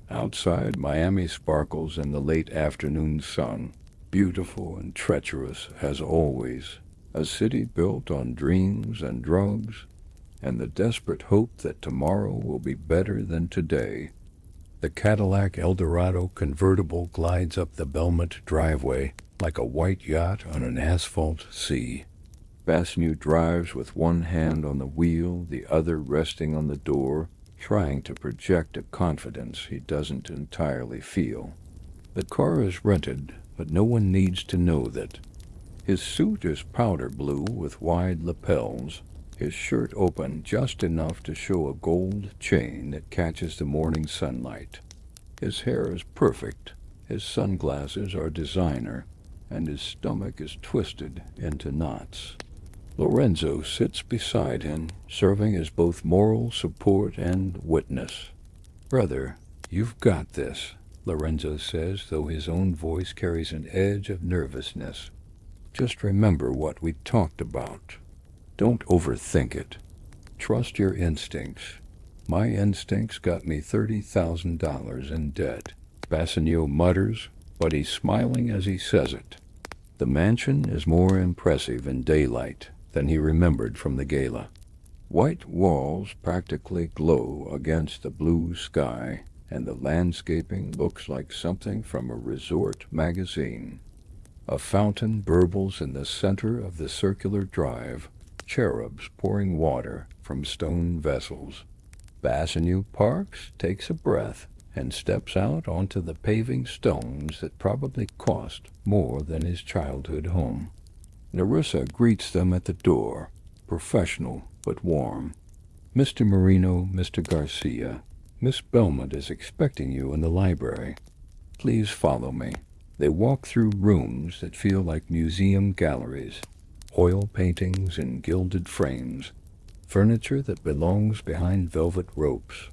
Outside, Miami sparkles in the late afternoon sun, beautiful and treacherous as always, a city built on dreams and drugs, and the desperate hope that tomorrow will be better than today. The Cadillac Eldorado convertible glides up the Belmont driveway like a white yacht on an asphalt sea. Bassanio drives with one hand on the wheel, the other resting on the door, trying to project a confidence he doesn't entirely feel. The car is rented, but no one needs to know that. His suit is powder blue with wide lapels, his shirt open just enough to show a gold chain that catches the morning sunlight. His hair is perfect, his sunglasses are designer, and his stomach is twisted into knots. Lorenzo sits beside him, serving as both moral support and witness. "Brother, you've got this," Lorenzo says, though his own voice carries an edge of nervousness. "Just remember what we talked about. Don't overthink it. Trust your instincts. My instincts got me $30,000 in debt," Bassanio mutters, but he's smiling as he says it. The mansion is more impressive in daylight than he remembered from the gala. White walls practically glow against the blue sky, and the landscaping looks like something from a resort magazine. A fountain burbles in the center of the circular drive, cherubs pouring water from stone vessels. Bassanio parks, takes a breath, and steps out onto the paving stones that probably cost more than his childhood home. Nerissa greets them at the door, professional but warm. "Mr. Marino, Mr. Garcia, Miss Belmont is expecting you in the library. Please follow me." They walk through rooms that feel like museum galleries, oil paintings in gilded frames, furniture that belongs behind velvet ropes,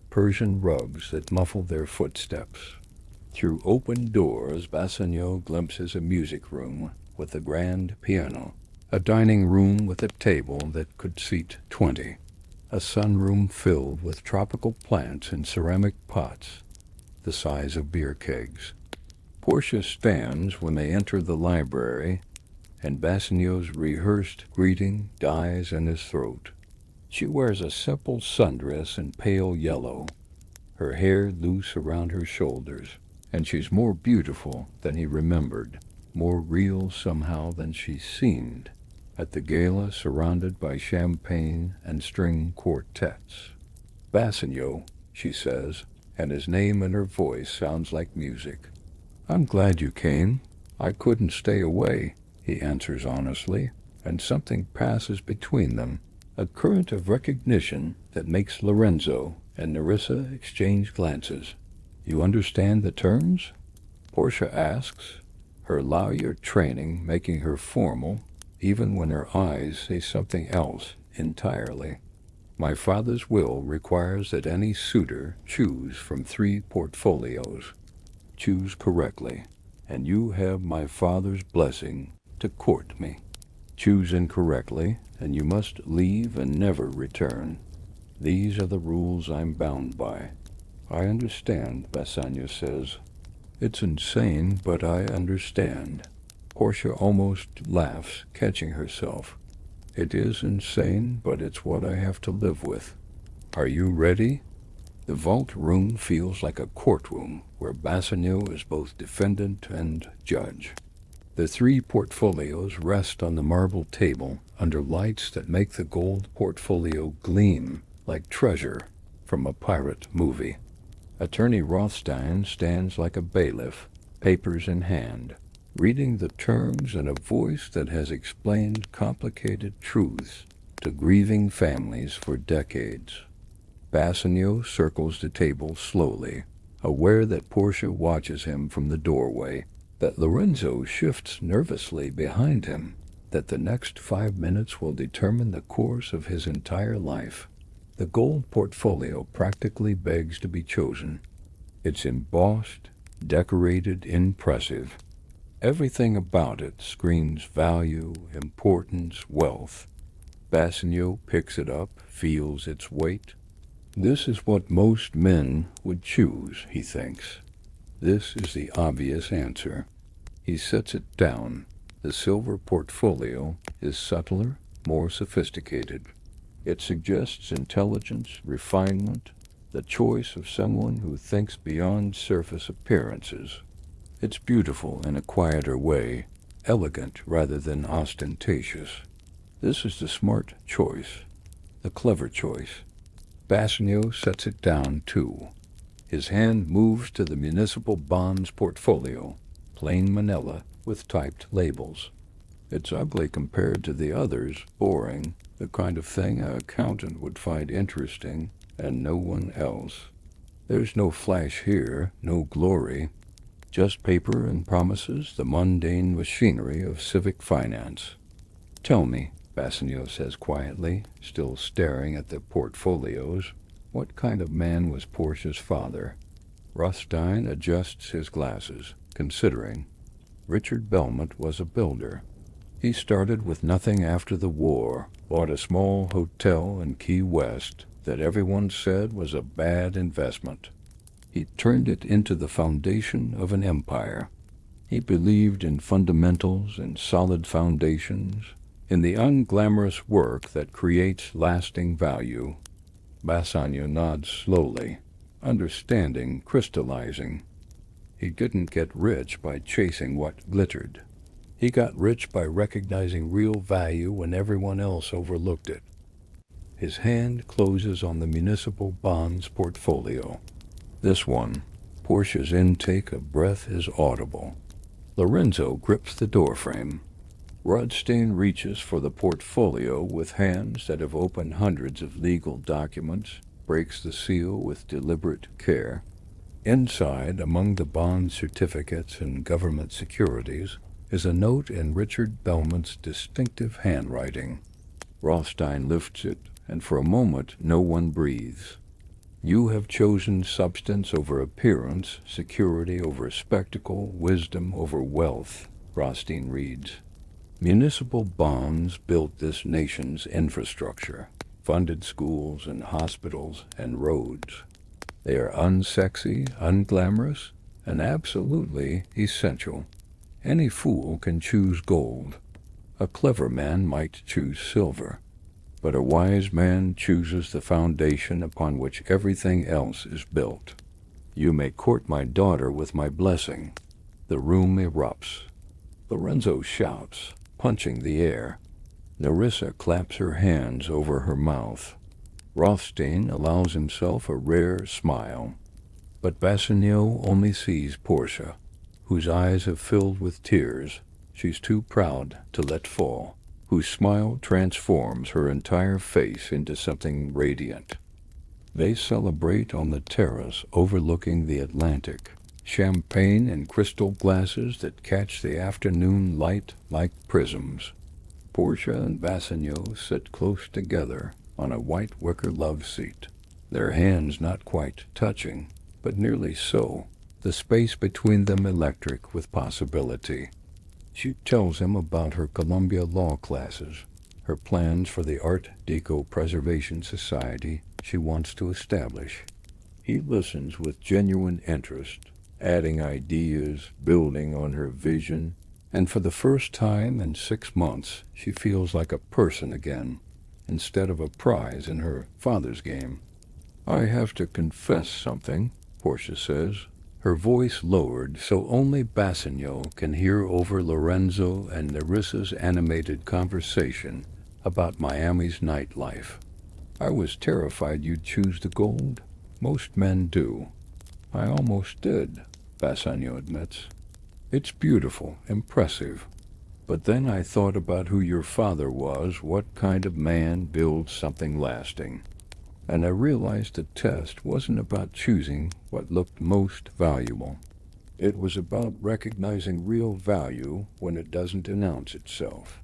Persian rugs that muffle their footsteps. Through open doors, Bassanio glimpses a music room with a grand piano, a dining room with a table that could seat 20, a sunroom filled with tropical plants in ceramic pots, the size of beer kegs. Portia stands when they enter the library, and Bassanio's rehearsed greeting dies in his throat. She wears a simple sundress in pale yellow, her hair loose around her shoulders, and she's more beautiful than he remembered, more real somehow than she seemed, at the gala surrounded by champagne and string quartets. "Bassanio," she says, and his name in her voice sounds like music. "I'm glad you came. I couldn't stay away," he answers honestly, and something passes between them, a current of recognition that makes Lorenzo and Nerissa exchange glances. "You understand the terms?" Portia asks, her lawyer training making her formal, even when her eyes say something else entirely. "My father's will requires that any suitor choose from 3 portfolios. Choose correctly, and you have my father's blessing to court me. Choose incorrectly, and you must leave and never return. These are the rules I'm bound by." "I understand," Bassanio says. It's insane, but I understand. Portia almost laughs, catching herself. It is insane, but it's what I have to live with. Are you ready? The vault room feels like a courtroom where Bassanio is both defendant and judge. The three portfolios rest on the marble table under lights that make the gold portfolio gleam like treasure from a pirate movie. Attorney Rothstein stands like a bailiff, papers in hand, reading the terms in a voice that has explained complicated truths to grieving families for decades. Bassanio circles the table slowly, aware that Portia watches him from the doorway, that Lorenzo shifts nervously behind him, that the next 5 minutes will determine the course of his entire life. The gold portfolio practically begs to be chosen. It's embossed, decorated, impressive. Everything about it screams value, importance, wealth. Bassanio picks it up, feels its weight. This is what most men would choose, he thinks. This is the obvious answer. He sets it down. The silver portfolio is subtler, more sophisticated. It suggests intelligence, refinement, the choice of someone who thinks beyond surface appearances. It's beautiful in a quieter way, elegant rather than ostentatious. This is the smart choice, the clever choice. Bassanio sets it down, too. His hand moves to the municipal bonds portfolio, plain manila with typed labels. It's ugly compared to the others, boring, the kind of thing an accountant would find interesting, and no one else. There's no flash here, no glory, just paper and promises, the mundane machinery of civic finance. Tell me, Bassanio says quietly, still staring at the portfolios, what kind of man was Portia's father? Rothstein adjusts his glasses, considering. Richard Belmont was a builder. He started with nothing after the war, bought a small hotel in Key West that everyone said was a bad investment. He turned it into the foundation of an empire. He believed in fundamentals and solid foundations, in the unglamorous work that creates lasting value. Bassanio nods slowly, understanding, crystallizing. He didn't get rich by chasing what glittered. He got rich by recognizing real value when everyone else overlooked it. His hand closes on the municipal bonds portfolio. This one, Portia's intake of breath is audible. Lorenzo grips the doorframe. Rothstein reaches for the portfolio with hands that have opened hundreds of legal documents, breaks the seal with deliberate care. Inside, among the bond certificates and government securities, is a note in Richard Belmont's distinctive handwriting. Rothstein lifts it, and for a moment no one breathes. You have chosen substance over appearance, security over spectacle, wisdom over wealth, Rothstein reads. Municipal bonds built this nation's infrastructure, funded schools and hospitals and roads. They are unsexy, unglamorous, and absolutely essential. Any fool can choose gold. A clever man might choose silver, but a wise man chooses the foundation upon which everything else is built. You may court my daughter with my blessing. The room erupts. Lorenzo shouts, punching the air. Nerissa claps her hands over her mouth. Rothstein allows himself a rare smile. But Bassanio only sees Portia, whose eyes have filled with tears she's too proud to let fall, whose smile transforms her entire face into something radiant. They celebrate on the terrace overlooking the Atlantic, champagne in crystal glasses that catch the afternoon light like prisms. Portia and Bassanio sit close together on a white wicker love seat, their hands not quite touching, but nearly so, the space between them electric with possibility. She tells him about her Columbia law classes, her plans for the Art Deco Preservation Society she wants to establish. He listens with genuine interest, adding ideas, building on her vision, and for the first time in 6 months, she feels like a person again, instead of a prize in her father's game. I have to confess something, Portia says, her voice lowered so only Bassanio can hear over Lorenzo and Nerissa's animated conversation about Miami's nightlife. I was terrified you'd choose the gold. Most men do. I almost did, Bassanio admits. It's beautiful, impressive. But then I thought about who your father was, what kind of man builds something lasting. And I realized the test wasn't about choosing what looked most valuable. It was about recognizing real value when it doesn't announce itself.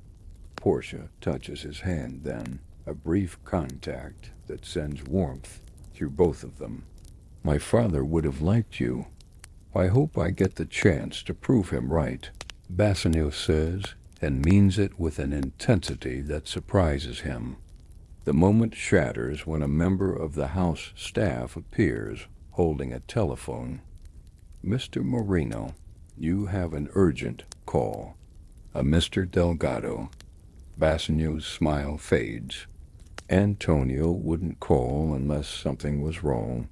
Portia touches his hand then, a brief contact that sends warmth through both of them. My father would have liked you. I hope I get the chance to prove him right, Bassanio says, and means it with an intensity that surprises him. The moment shatters when a member of the house staff appears, holding a telephone. Mr. Marino, you have an urgent call. A Mr. Delgado. Bassanio's smile fades. Antonio wouldn't call unless something was wrong.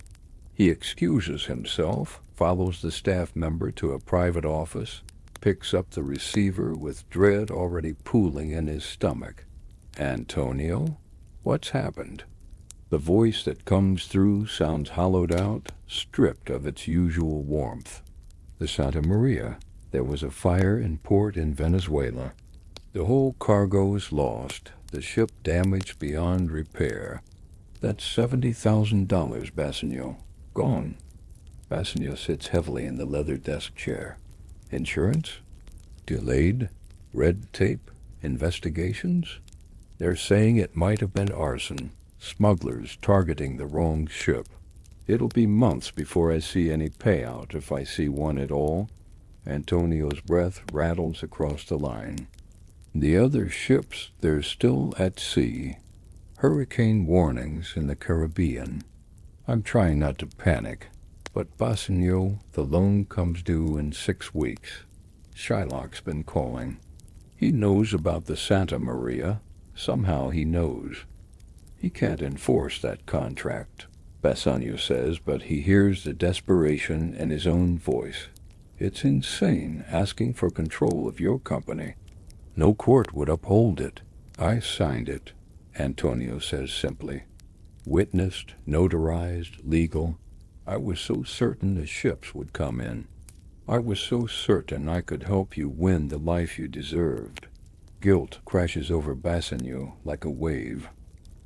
He excuses himself, follows the staff member to a private office, picks up the receiver with dread already pooling in his stomach. Antonio? What's happened? The voice that comes through sounds hollowed out, stripped of its usual warmth. The Santa Maria. There was a fire in port in Venezuela. The whole cargo is lost, the ship damaged beyond repair. That's $70,000, Bassanio. Gone. Bassanio sits heavily in the leather desk chair. Insurance? Delayed? Red tape? Investigations? They're saying it might have been arson, smugglers targeting the wrong ship. It'll be months before I see any payout, if I see one at all. Antonio's breath rattles across the line. The other ships, they're still at sea. Hurricane warnings in the Caribbean. I'm trying not to panic, but Bassanio, the loan comes due in 6 weeks. Shylock's been calling. He knows about the Santa Maria. Somehow he knows. He can't enforce that contract, Bassanio says, but he hears the desperation in his own voice. It's insane asking for control of your company. No court would uphold it. I signed it, Antonio says simply. Witnessed, notarized, legal. I was so certain the ships would come in. I was so certain I could help you win the life you deserved. Guilt crashes over Bassanio like a wave.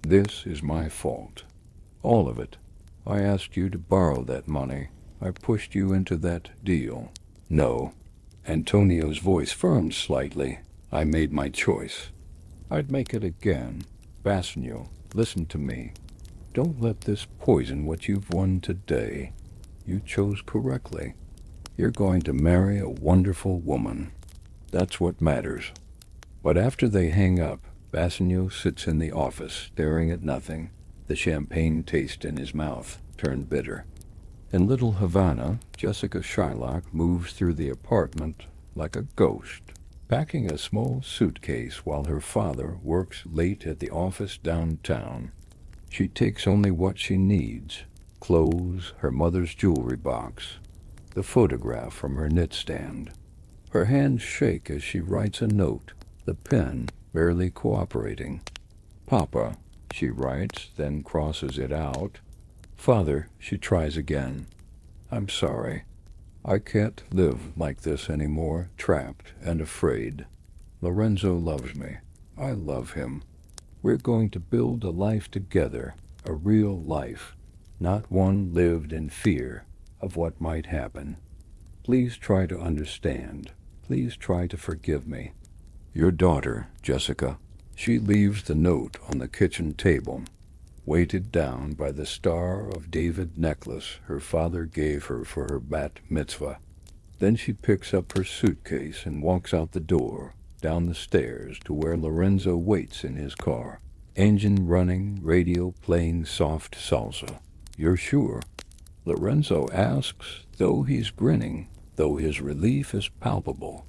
This is my fault. All of it. I asked you to borrow that money. I pushed you into that deal. No. Antonio's voice firmed slightly. I made my choice. I'd make it again. Bassanio, listen to me. Don't let this poison what you've won today. You chose correctly. You're going to marry a wonderful woman. That's what matters. But after they hang up, Bassanio sits in the office, staring at nothing, the champagne taste in his mouth turned bitter. In Little Havana, Jessica Shylock moves through the apartment like a ghost, packing a small suitcase while her father works late at the office downtown. She takes only what she needs: clothes, her mother's jewelry box, the photograph from her knitstand. Her hands shake as she writes a note, the pen barely cooperating. Papa, she writes, then crosses it out. Father, she tries again. I'm sorry. I can't live like this anymore, trapped and afraid. Lorenzo loves me. I love him. We're going to build a life together, a real life, not one lived in fear of what might happen. Please try to understand. Please try to forgive me. Your daughter, Jessica. She leaves the note on the kitchen table, weighted down by the Star of David necklace her father gave her for her bat mitzvah. Then she picks up her suitcase and walks out the door, down the stairs to where Lorenzo waits in his car. Engine running, radio playing soft salsa. You're sure? Lorenzo asks, though he's grinning, though his relief is palpable.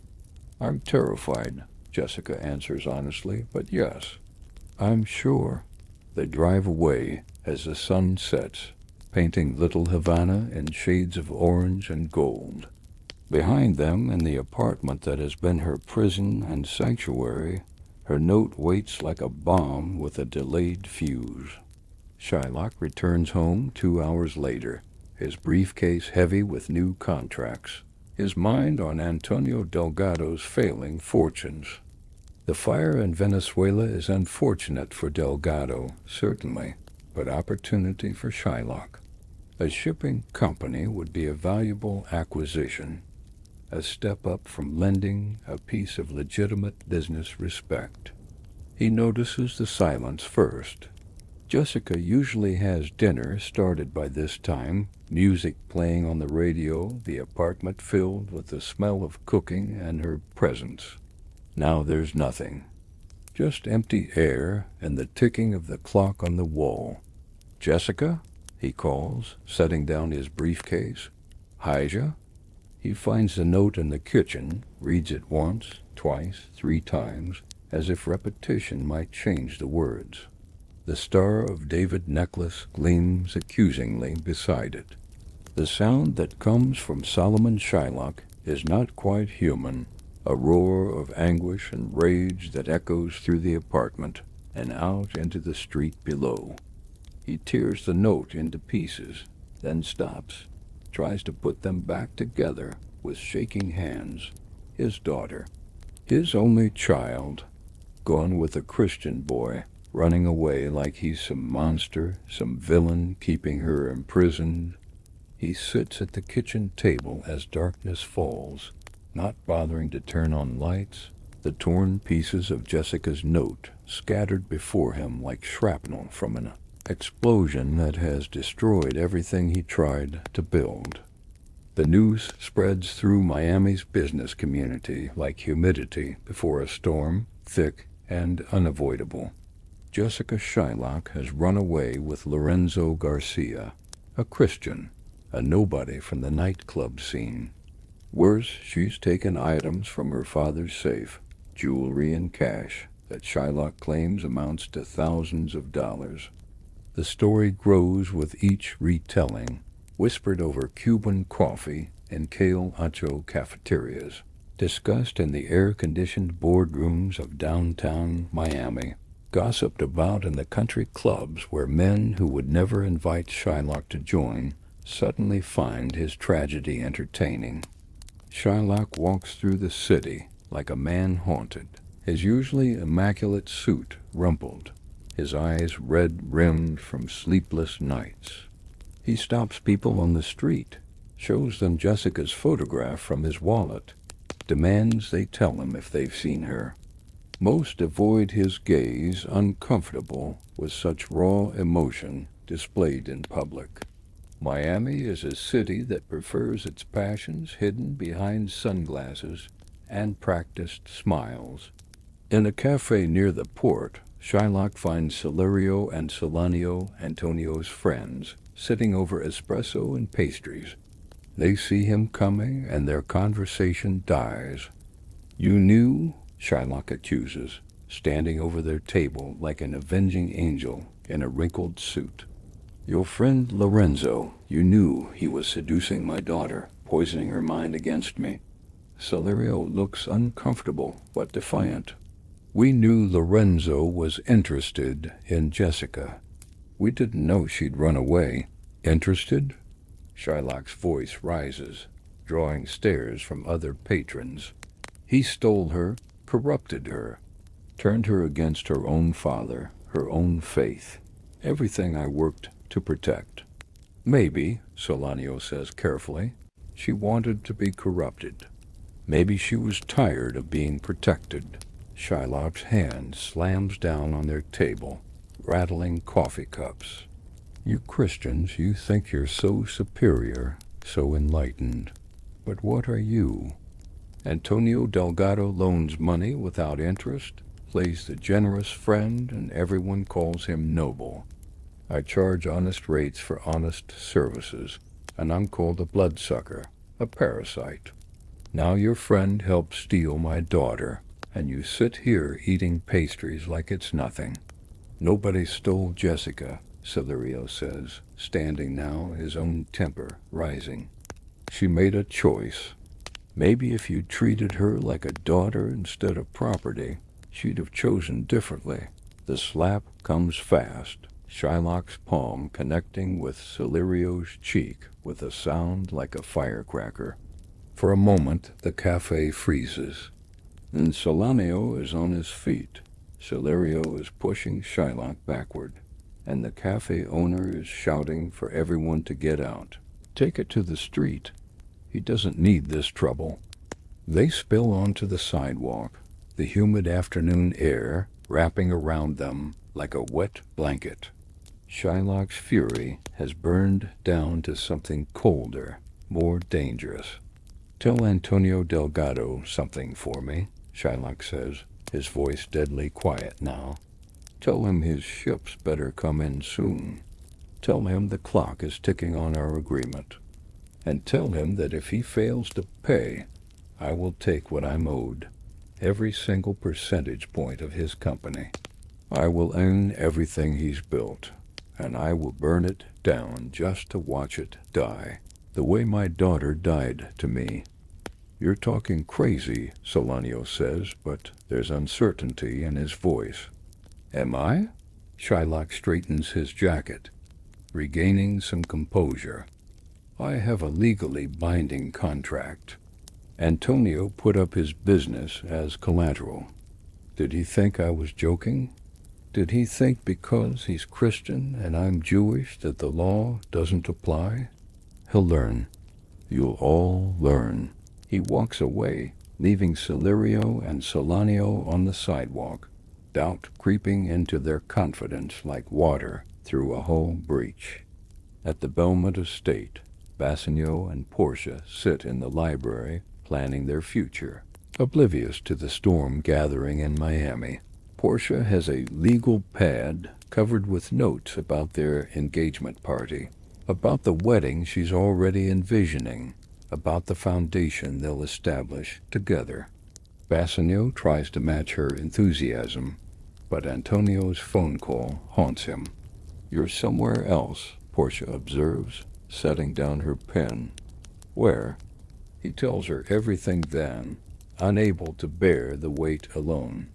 I'm terrified, Jessica answers honestly, but yes, I'm sure. They drive away as the sun sets, painting little Havana in shades of orange and gold. Behind them, in the apartment that has been her prison and sanctuary, her note waits like a bomb with a delayed fuse. Shylock returns home 2 hours later, his briefcase heavy with new contracts, his mind on Antonio Delgado's failing fortunes. The fire in Venezuela is unfortunate for Delgado, certainly, but opportunity for Shylock. A shipping company would be a valuable acquisition, a step up from lending a piece of legitimate business respect. He notices the silence first. Jessica usually has dinner started by this time, music playing on the radio, the apartment filled with the smell of cooking and her presence. Now there's nothing. Just empty air and the ticking of the clock on the wall. Jessica? He calls, setting down his briefcase. Hija? He finds the note in the kitchen, reads it once, twice, 3 times, as if repetition might change the words. The Star of David necklace gleams accusingly beside it. The sound that comes from Solomon Shylock is not quite human, a roar of anguish and rage that echoes through the apartment and out into the street below. He tears the note into pieces, then stops, tries to put them back together with shaking hands. His daughter, his only child, gone with a Christian boy, running away like he's some monster, some villain keeping her imprisoned. He sits at the kitchen table as darkness falls, not bothering to turn on lights, the torn pieces of Jessica's note scattered before him like shrapnel from an explosion that has destroyed everything he tried to build. The news spreads through Miami's business community like humidity before a storm, thick and unavoidable. Jessica Shylock has run away with Lorenzo Garcia, a Christian, a nobody from the nightclub scene. Worse, she's taken items from her father's safe, jewelry and cash, that Shylock claims amounts to thousands of dollars. The story grows with each retelling, whispered over Cuban coffee in kale acho cafeterias, discussed in the air-conditioned boardrooms of downtown Miami, gossiped about in the country clubs where men who would never invite Shylock to join suddenly find his tragedy entertaining. Shylock walks through the city like a man haunted, his usually immaculate suit rumpled, his eyes red-rimmed from sleepless nights. He stops people on the street, shows them Jessica's photograph from his wallet, demands they tell him if they've seen her. Most avoid his gaze, uncomfortable with such raw emotion displayed in public. Miami is a city that prefers its passions hidden behind sunglasses and practiced smiles. In a cafe near the port, Shylock finds Celerio and Solanio, Antonio's friends, sitting over espresso and pastries. They see him coming, and their conversation dies. "You knew?" Shylock accuses, standing over their table like an avenging angel in a wrinkled suit. "Your friend Lorenzo, you knew he was seducing my daughter, poisoning her mind against me." Celerio looks uncomfortable but defiant. "We knew Lorenzo was interested in Jessica. We didn't know she'd run away." "Interested?" Shylock's voice rises, drawing stares from other patrons. "He stole her, corrupted her, turned her against her own father, her own faith, everything I worked to protect." "Maybe," Solanio says carefully, "she wanted to be corrupted. Maybe she was tired of being protected." Shylock's hand slams down on their table, rattling coffee cups. "You Christians, you think you're so superior, so enlightened. But what are you? Antonio Delgado loans money without interest, plays the generous friend, and everyone calls him noble. I charge honest rates for honest services. an uncle the bloodsucker, a parasite. Now your friend helped steal my daughter, and you sit here eating pastries like it's nothing. Nobody stole Jessica, Celerio says, standing now, his own temper rising. She made a choice. Maybe if you treated her like a daughter instead of property, she'd have chosen differently. The slap comes fast, Shylock's palm connecting with Celerio's cheek with a sound like a firecracker. For a moment, the cafe freezes. Then Solanio is on his feet. Celerio is pushing Shylock backward, and the cafe owner is shouting for everyone to get out. Take it to the street. He doesn't need this trouble. They spill onto the sidewalk, the humid afternoon air wrapping around them like a wet blanket. Shylock's fury has burned down to something colder, more dangerous. Tell Antonio Delgado something for me, Shylock says, his voice deadly quiet now. Tell him his ships better come in soon. Tell him the clock is ticking on our agreement. And tell him that if he fails to pay, I will take what I'm owed, every single percentage point of his company. I will own everything he's built, and I will burn it down just to watch it die, the way my daughter died to me. You're talking crazy, Solanio says, but there's uncertainty in his voice. Am I? Shylock straightens his jacket, regaining some composure. I have a legally binding contract. Antonio put up his business as collateral. Did he think I was joking? Did he think because he's Christian and I'm Jewish that the law doesn't apply? He'll learn. You'll all learn. He walks away, leaving Celerio and Solanio on the sidewalk, doubt creeping into their confidence like water through a hull breach. At the Belmont estate, Bassanio and Portia sit in the library planning their future, oblivious to the storm gathering in Miami. Portia has a legal pad covered with notes about their engagement party, about the wedding she's already envisioning, about the foundation they'll establish together. Bassanio tries to match her enthusiasm, but Antonio's phone call haunts him. You're somewhere else, Portia observes, setting down her pen. Where? He tells her everything then, unable to bear the weight alone.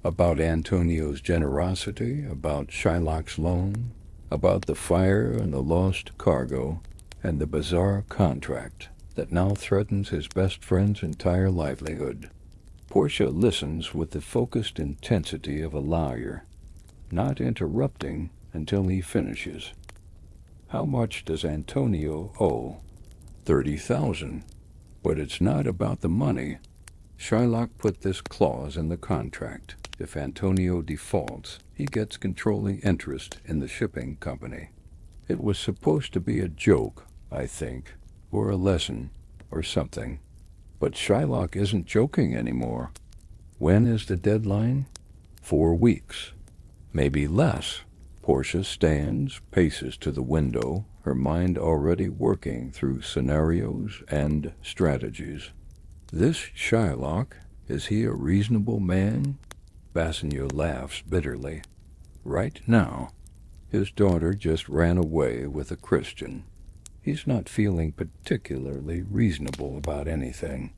About Antonio's generosity, about Shylock's loan, about the fire and the lost cargo, and the bizarre contract that now threatens his best friend's entire livelihood. Portia listens with the focused intensity of a lawyer, not interrupting until he finishes. How much does Antonio owe? 30,000. But it's not about the money. Shylock put this clause in the contract. If Antonio defaults, he gets controlling interest in the shipping company. It was supposed to be a joke, I think, or a lesson, or something. But Shylock isn't joking anymore. When is the deadline? 4 weeks. Maybe less. Portia stands, paces to the window, her mind already working through scenarios and strategies. This Shylock, is he a reasonable man? Bassanio laughs bitterly. Right now. His daughter just ran away with a Christian. He's not feeling particularly reasonable about anything.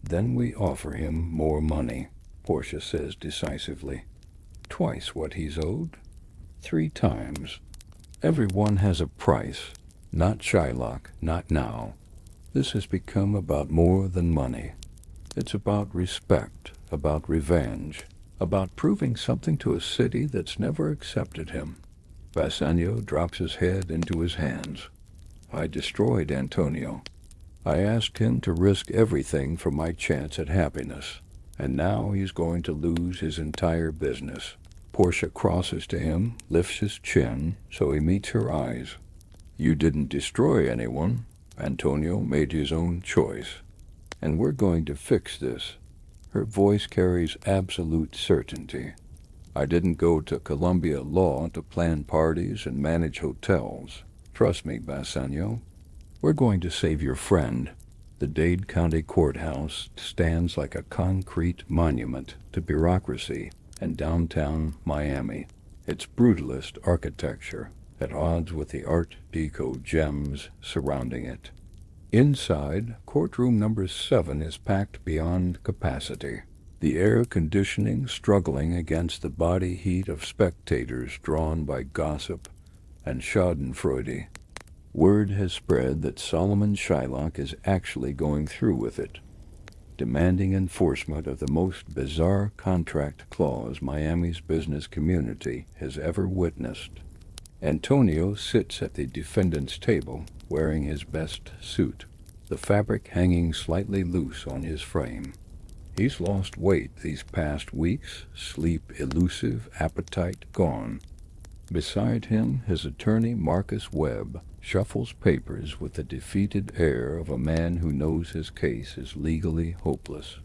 Then we offer him more money, Portia says decisively. Twice what he's owed. 3 times. Everyone has a price. Not Shylock, not now. This has become about more than money. It's about respect, about revenge, about proving something to a city that's never accepted him. Bassanio drops his head into his hands. I destroyed Antonio. I asked him to risk everything for my chance at happiness, and now he's going to lose his entire business. Portia crosses to him, lifts his chin, so he meets her eyes. You didn't destroy anyone. Antonio made his own choice. And we're going to fix this. Her voice carries absolute certainty. I didn't go to Columbia Law to plan parties and manage hotels. Trust me, Bassanio. We're going to save your friend. The Dade County Courthouse stands like a concrete monument to bureaucracy in downtown Miami. Its brutalist architecture at odds with the Art Deco gems surrounding it. Inside, courtroom number 7 is packed beyond capacity, the air conditioning struggling against the body heat of spectators drawn by gossip and schadenfreude. Word has spread that Solomon Shylock is actually going through with it, demanding enforcement of the most bizarre contract clause Miami's business community has ever witnessed. Antonio sits at the defendant's table, wearing his best suit, the fabric hanging slightly loose on his frame. He's lost weight these past weeks, sleep elusive, appetite gone. Beside him, his attorney Marcus Webb shuffles papers with the defeated air of a man who knows his case is legally hopeless.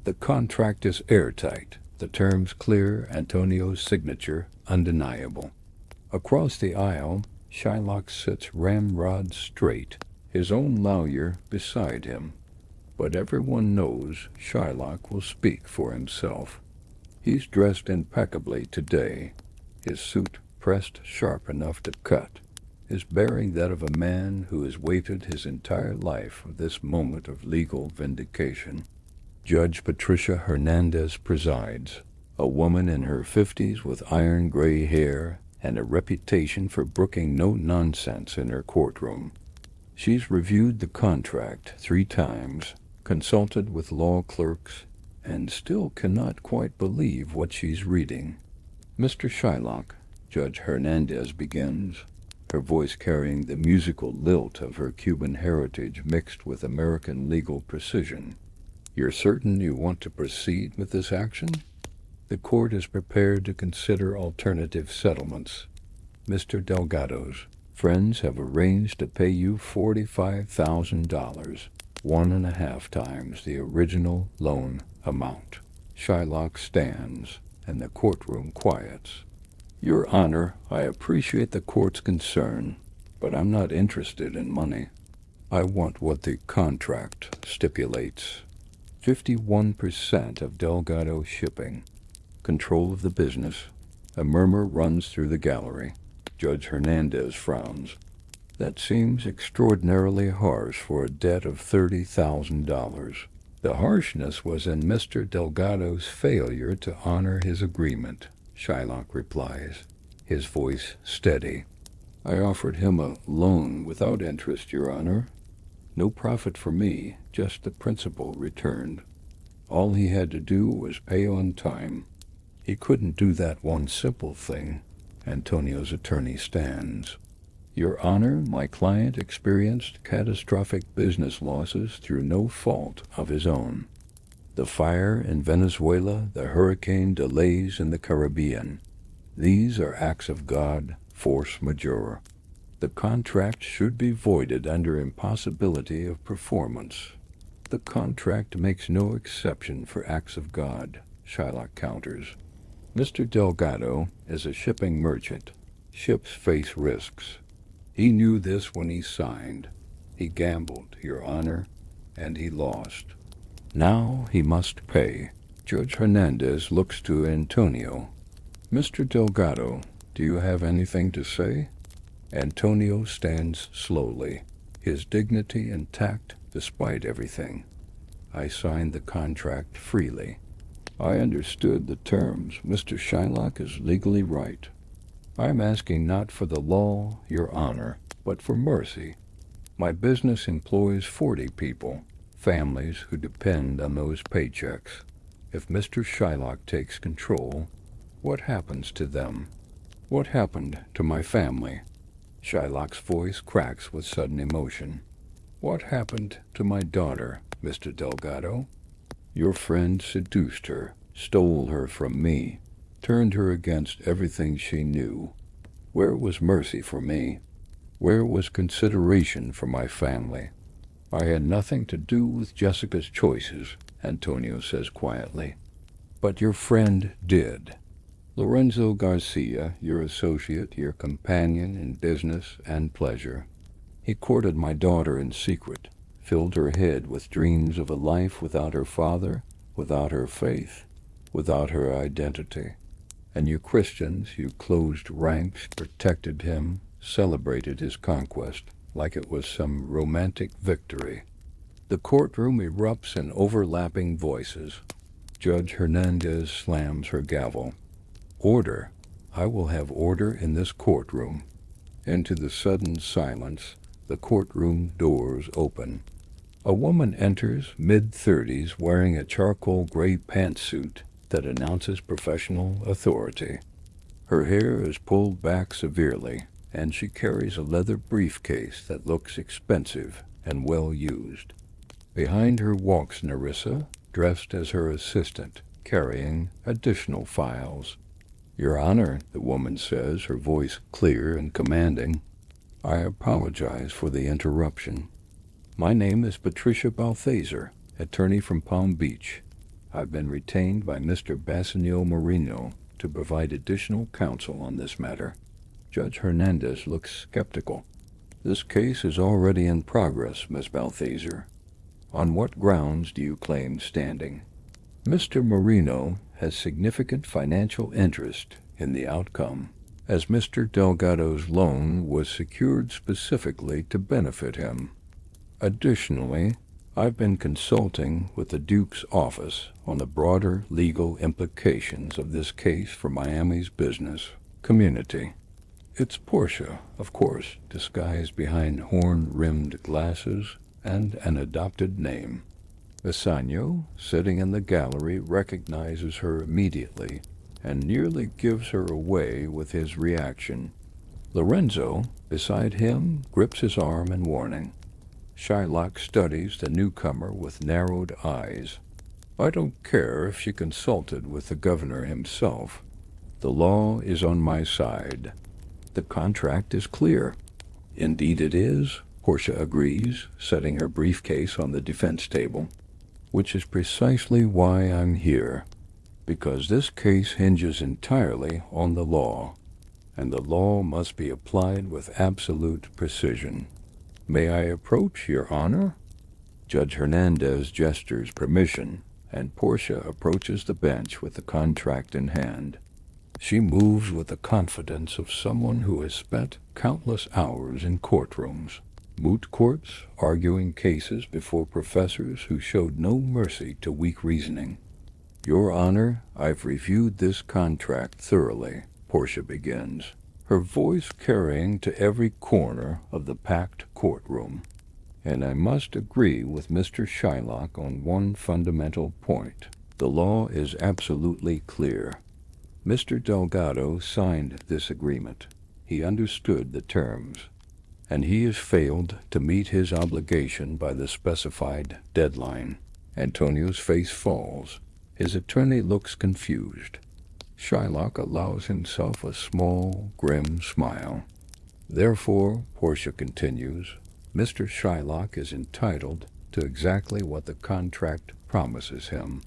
The contract is airtight, the terms clear, Antonio's signature undeniable. Across the aisle, Shylock sits ramrod straight, his own lawyer beside him. But everyone knows Shylock will speak for himself. He's dressed impeccably today, his suit pressed sharp enough to cut, his bearing that of a man who has waited his entire life for this moment of legal vindication. Judge Patricia Hernandez presides, a woman in her 50s with iron gray hair and a reputation for brooking no nonsense in her courtroom. She's reviewed the contract 3 times, consulted with law clerks, and still cannot quite believe what she's reading. Mr. Shylock, Judge Hernandez begins, her voice carrying the musical lilt of her Cuban heritage mixed with American legal precision. You're certain you want to proceed with this action? The court is prepared to consider alternative settlements. Mr. Delgado's friends have arranged to pay you $45,000, 1.5 times the original loan amount. Shylock stands, and the courtroom quiets. Your Honor, I appreciate the court's concern, but I'm not interested in money. I want what the contract stipulates. 51% of Delgado shipping. Control of the business. A murmur runs through the gallery. Judge Hernandez frowns. That seems extraordinarily harsh for a debt of $30,000. The harshness was in Mr. Delgado's failure to honor his agreement, Shylock replies, his voice steady. I offered him a loan without interest, Your Honor. No profit for me, just the principal returned. All he had to do was pay on time. He couldn't do that one simple thing. Antonio's attorney stands. Your Honor, my client experienced catastrophic business losses through no fault of his own. The fire in Venezuela, the hurricane delays in the Caribbean. These are acts of God, force majeure. The contract should be voided under impossibility of performance. The contract makes no exception for acts of God, Shylock counters. Mr. Delgado is a shipping merchant. Ships face risks. He knew this when he signed. He gambled, Your Honor, and he lost. Now he must pay. Judge Hernandez looks to Antonio. Mr. Delgado, do you have anything to say? Antonio stands slowly, his dignity intact despite everything. I signed the contract freely. I understood the terms. Mr. Shylock is legally right. I'm asking not for the law, Your Honor, but for mercy. My business employs 40 people, families who depend on those paychecks. If Mr. Shylock takes control, what happens to them? What happened to my family? Shylock's voice cracks with sudden emotion. What happened to my daughter, Mr. Delgado? Your friend seduced her, stole her from me, turned her against everything she knew. Where was mercy for me? Where was consideration for my family? I had nothing to do with Jessica's choices, Antonio says quietly. But your friend did. Lorenzo Garcia, your associate, your companion in business and pleasure. He courted my daughter in secret, filled her head with dreams of a life without her father, without her faith, without her identity. And you Christians, you closed ranks, protected him, celebrated his conquest like it was some romantic victory. The courtroom erupts in overlapping voices. Judge Hernandez slams her gavel. Order! I will have order in this courtroom. Into the sudden silence, the courtroom doors open. A woman enters, mid-30s, wearing a charcoal gray pantsuit that announces professional authority. Her hair is pulled back severely, and she carries a leather briefcase that looks expensive and well used. Behind her walks Nerissa, dressed as her assistant, carrying additional files. Your Honor, the woman says, her voice clear and commanding. I apologize for the interruption. My name is Patricia Balthaser, attorney from Palm Beach. I've been retained by Mr. Bassanio Marino to provide additional counsel on this matter. Judge Hernandez looks skeptical. This case is already in progress, Miss Balthaser. On what grounds do you claim standing? Mr. Marino has significant financial interest in the outcome, as Mr. Delgado's loan was secured specifically to benefit him. Additionally, I've been consulting with the Duke's office on the broader legal implications of this case for Miami's business community. It's Portia, of course, disguised behind horn-rimmed glasses and an adopted name. Bassanio, sitting in the gallery, recognizes her immediately and nearly gives her away with his reaction. Lorenzo, beside him, grips his arm in warning. Shylock studies the newcomer with narrowed eyes. I don't care if she consulted with the governor himself. The law is on my side. The contract is clear. Indeed it is, Portia agrees, setting her briefcase on the defense table. Which is precisely why I'm here, because this case hinges entirely on the law, and the law must be applied with absolute precision. May I approach, Your Honor? Judge Hernandez gestures permission, and Portia approaches the bench with the contract in hand. She moves with the confidence of someone who has spent countless hours in courtrooms. Moot courts, arguing cases before professors who showed no mercy to weak reasoning. Your Honor, I've reviewed this contract thoroughly, Portia begins, her voice carrying to every corner of the packed courtroom. And I must agree with Mr. Shylock on one fundamental point. The law is absolutely clear. Mr. Delgado signed this agreement. He understood the terms. And he has failed to meet his obligation by the specified deadline. Antonio's face falls. His attorney looks confused. Shylock allows himself a small, grim smile. Therefore, Portia continues, Mr. Shylock is entitled to exactly what the contract promises him.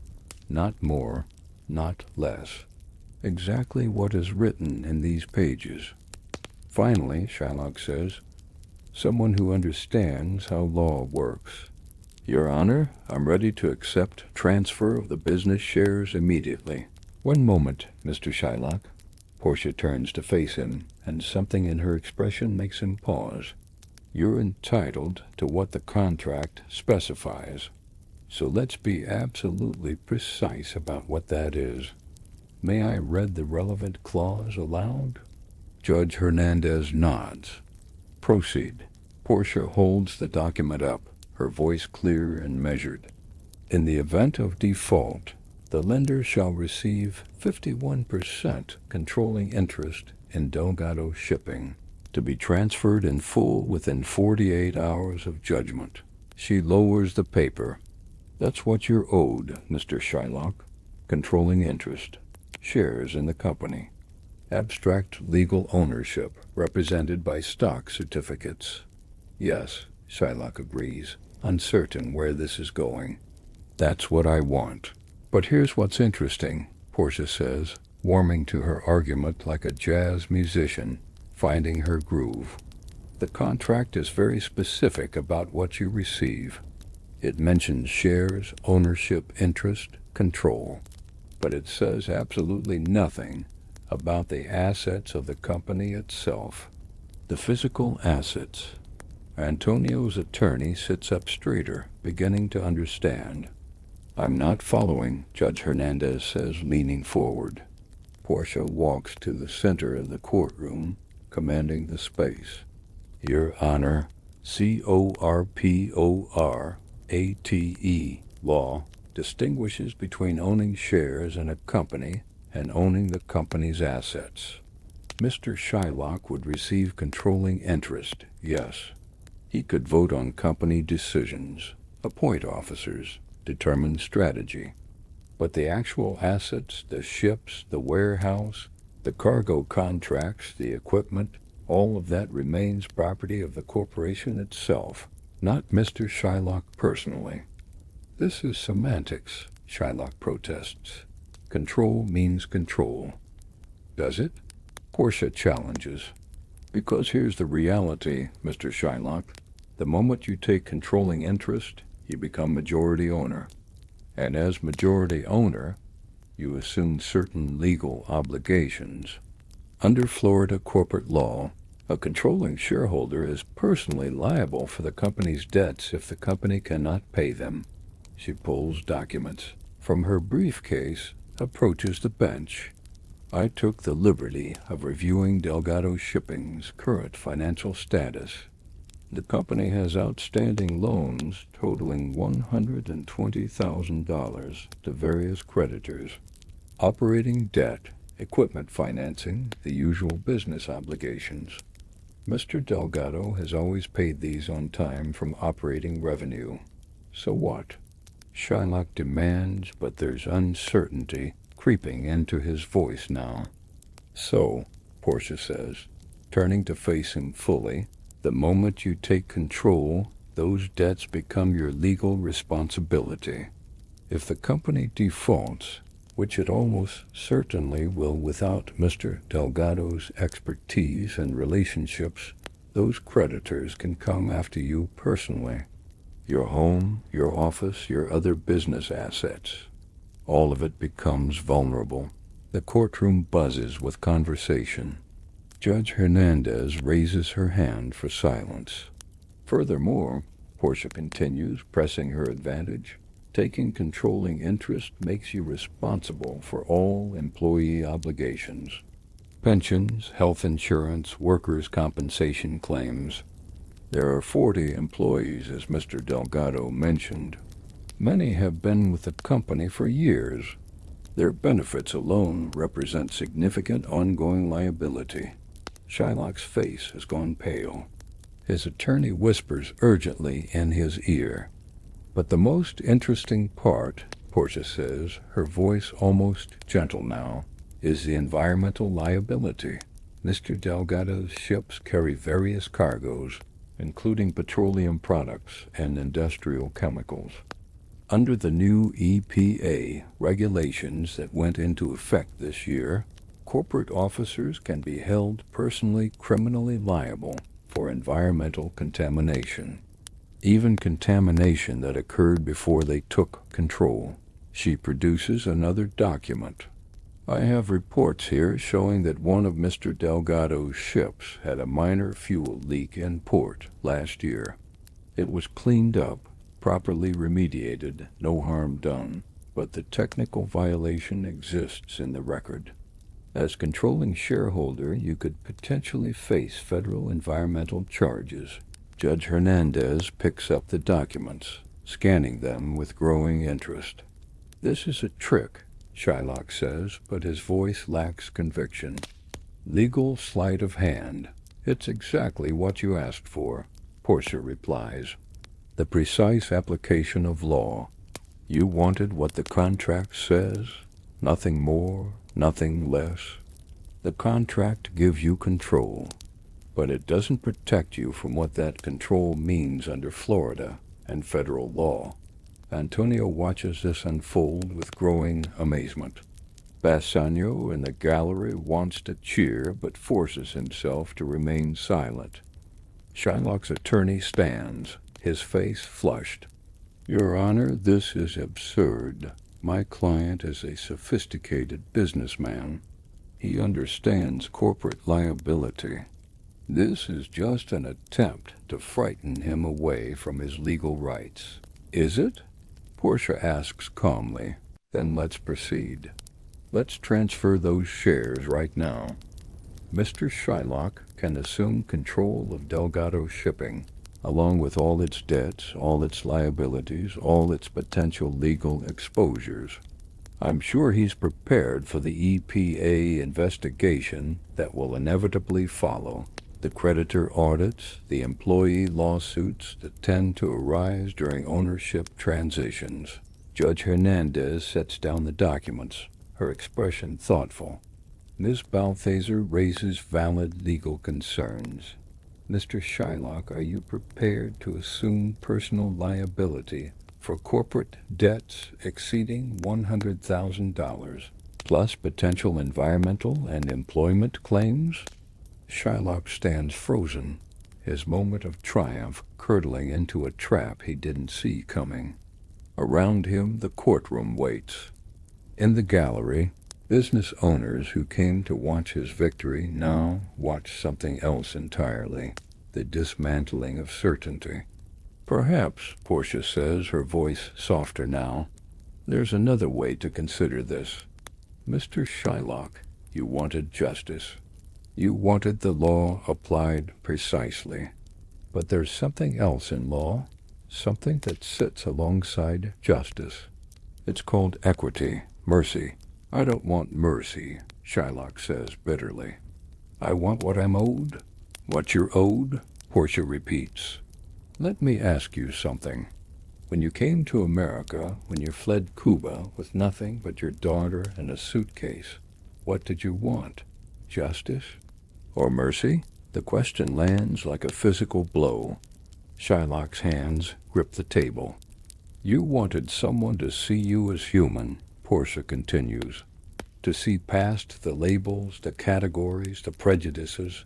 Not more, not less. Exactly what is written in these pages. Finally, Shylock says, someone who understands how law works. Your Honor, I'm ready to accept transfer of the business shares immediately. One moment, Mr. Shylock. Portia turns to face him, and something in her expression makes him pause. You're entitled to what the contract specifies. So let's be absolutely precise about what that is. May I read the relevant clause aloud? Judge Hernandez nods. Proceed. Portia holds the document up, her voice clear and measured. In the event of default, the lender shall receive 51% controlling interest in Delgado Shipping, to be transferred in full within 48 hours of judgment. She lowers the paper. That's what you're owed, Mr. Shylock. Controlling interest. Shares in the company. Abstract legal ownership, represented by stock certificates. Yes, Shylock agrees, uncertain where this is going. That's what I want. But here's what's interesting, Portia says, warming to her argument like a jazz musician, finding her groove. The contract is very specific about what you receive. It mentions shares, ownership, interest, control, but it says absolutely nothing about the assets of the company itself, the physical assets. Antonio's attorney sits up straighter, beginning to understand. "I'm not following," Judge Hernandez says, leaning forward. Portia walks to the center of the courtroom, commanding the space. "Your Honor, corporate law distinguishes between owning shares in a company and owning the company's assets. Mr. Shylock would receive controlling interest, yes. He could vote on company decisions, appoint officers, determine strategy. But the actual assets, the ships, the warehouse, the cargo contracts, the equipment, all of that remains property of the corporation itself, not Mr. Shylock personally." "This is semantics," Shylock protests. "Control means control." "Does it?" Portia challenges. "Because here's the reality, Mr. Shylock. The moment you take controlling interest, you become majority owner. And as majority owner, you assume certain legal obligations. Under Florida corporate law, a controlling shareholder is personally liable for the company's debts if the company cannot pay them." She pulls documents from her briefcase, approaches the bench. "I took the liberty of reviewing Delgado Shipping's current financial status. The company has outstanding loans totaling $120,000 to various creditors, operating debt, equipment financing, the usual business obligations. Mr. Delgado has always paid these on time from operating revenue. So what?" Shylock demands, but there's uncertainty creeping into his voice now. "So," Portia says, turning to face him fully, "the moment you take control, those debts become your legal responsibility. If the company defaults, which it almost certainly will without Mr. Delgado's expertise and relationships, those creditors can come after you personally. Your home, your office, your other business assets. All of it becomes vulnerable." The courtroom buzzes with conversation. Judge Hernandez raises her hand for silence. "Furthermore," Portia continues, pressing her advantage, "taking controlling interest makes you responsible for all employee obligations. Pensions, health insurance, workers' compensation claims. There are 40 employees, as Mr. Delgado mentioned. Many have been with the company for years. Their benefits alone represent significant ongoing liability." Shylock's face has gone pale. His attorney whispers urgently in his ear. "But the most interesting part," Portia says, her voice almost gentle now, "is the environmental liability. Mr. Delgado's ships carry various cargoes, including petroleum products and industrial chemicals. Under the new EPA regulations that went into effect this year, corporate officers can be held personally criminally liable for environmental contamination, even contamination that occurred before they took control." She produces another document. "I have reports here showing that one of Mr. Delgado's ships had a minor fuel leak in port last year. It was cleaned up, properly remediated, no harm done, but the technical violation exists in the record. As controlling shareholder, you could potentially face federal environmental charges." Judge Hernandez picks up the documents, scanning them with growing interest. "This is a trick," Shylock says, but his voice lacks conviction. "Legal sleight of hand. It's exactly what you asked for," Portia replies. "The precise application of law. You wanted what the contract says, nothing more, nothing less. The contract gives you control, but it doesn't protect you from what that control means under Florida and federal law." Antonio watches this unfold with growing amazement. Bassanio in the gallery wants to cheer but forces himself to remain silent. Shylock's attorney stands, his face flushed. Your Honor, this is absurd. My client is a sophisticated businessman. He understands corporate liability. This is just an attempt to frighten him away from his legal rights. Is it? Portia asks calmly. Then let's proceed. Let's transfer those shares right now. Mr. Shylock can assume control of Delgado Shipping, along with all its debts, all its liabilities, all its potential legal exposures. I'm sure he's prepared for the EPA investigation that will inevitably follow, the creditor audits, the employee lawsuits that tend to arise during ownership transitions. Judge Hernandez sets down the documents, her expression thoughtful. Ms. Balthazar raises valid legal concerns. Mr. Shylock, are you prepared to assume personal liability for corporate debts exceeding $100,000, plus potential environmental and employment claims? Shylock stands frozen, his moment of triumph curdling into a trap he didn't see coming. Around him, the courtroom waits. In the gallery, business owners who came to watch his victory now watch something else entirely, the dismantling of certainty. Perhaps, Portia says, her voice softer now, there's another way to consider this. Mr. Shylock, you wanted justice. You wanted the law applied precisely. But there's something else in law, something that sits alongside justice. It's called equity, mercy. I don't want mercy, Shylock says bitterly. I want what I'm owed. What you're owed, Portia repeats. Let me ask you something. When you came to America, when you fled Cuba with nothing but your daughter and a suitcase, what did you want? Justice? Or mercy? The question lands like a physical blow. Shylock's hands grip the table. You wanted someone to see you as human, Portia continues, to see past the labels, the categories, the prejudices.